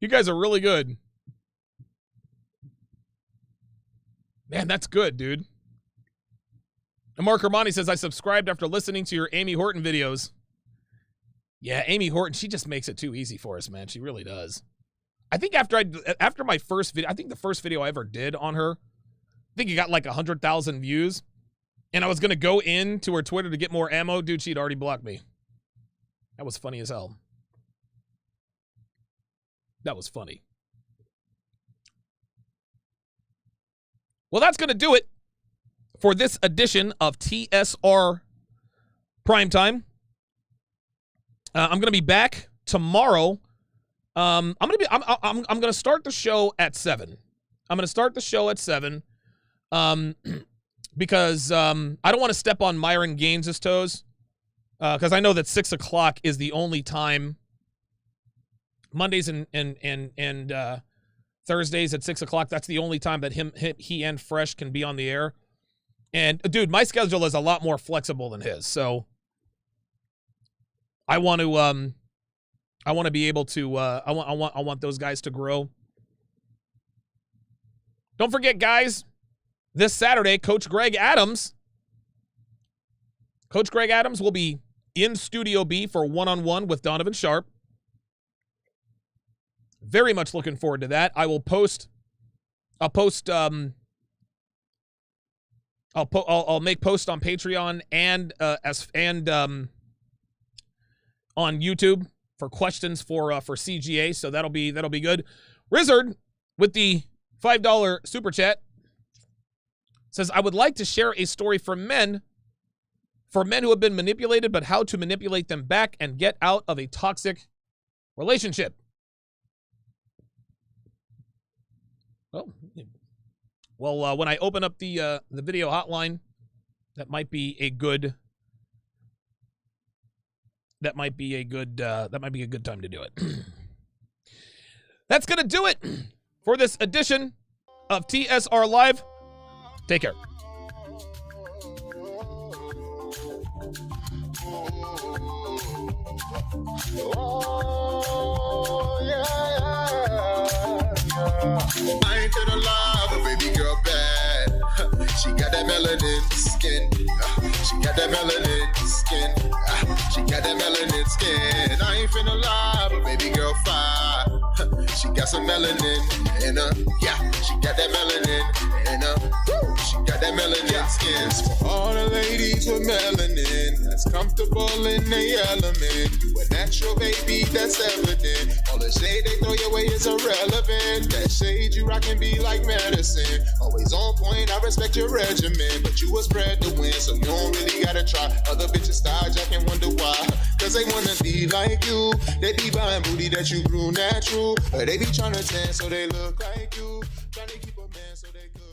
You guys are really good. Man, that's good, dude. And Mark Hermani says, I subscribed after listening to your Amy Horton videos. Yeah, Amy Horton, she just makes it too easy for us, man. She really does. I think after my first video, I think the first video I ever did on her, I think it got like 100,000 views. And I was going to go into her Twitter to get more ammo. Dude, she'd already blocked me. That was funny as hell. That was funny. Well, that's going to do it for this edition of TSR Primetime. I'm going to be back tomorrow. I'm going to start the show at 7. I'm going to start the show at 7. Because I don't want to step on Myron Gaines' toes. Because I know that 6 o'clock is the only time. Mondays and Thursdays at 6 o'clock. That's the only time that he and Fresh can be on the air. And dude, my schedule is a lot more flexible than his. So I want to be able to. I want those guys to grow. Don't forget, guys. This Saturday, Coach Greg Adams will be in Studio B for one-on-one with Donovan Sharpe. Very much looking forward to that. I'll make posts on Patreon and on YouTube for questions for CGA, so that'll be good. Rizzard with the $5 super chat says, I would like to share a story for men who have been manipulated, but how to manipulate them back and get out of a toxic relationship. Well, when I open up the video hotline, that might be a good time to do it. That's gonna do it for this edition of TSR Live. Take care. Oh, yeah. I ain't gonna lie, but baby girl bad. She got that melanin skin. She got that melanin skin. She got that melanin skin. I ain't finna lie, but baby girl fine. She got some melanin in her. Yeah, she got that melanin in her. She got that melanin skin. For all the ladies with melanin that's comfortable in their element. You a natural baby, that's evident. All the shade they throw your way is irrelevant. That shade you rock can be like medicine. Always on point, I respect your regimen. But you was bred to win, so you don't really gotta try. Other bitches style jack and wonder why. Cause they wanna be like you. They be buying booty that you grew natural. But they be trying to tan so they look like you. Trying to keep a man so they good.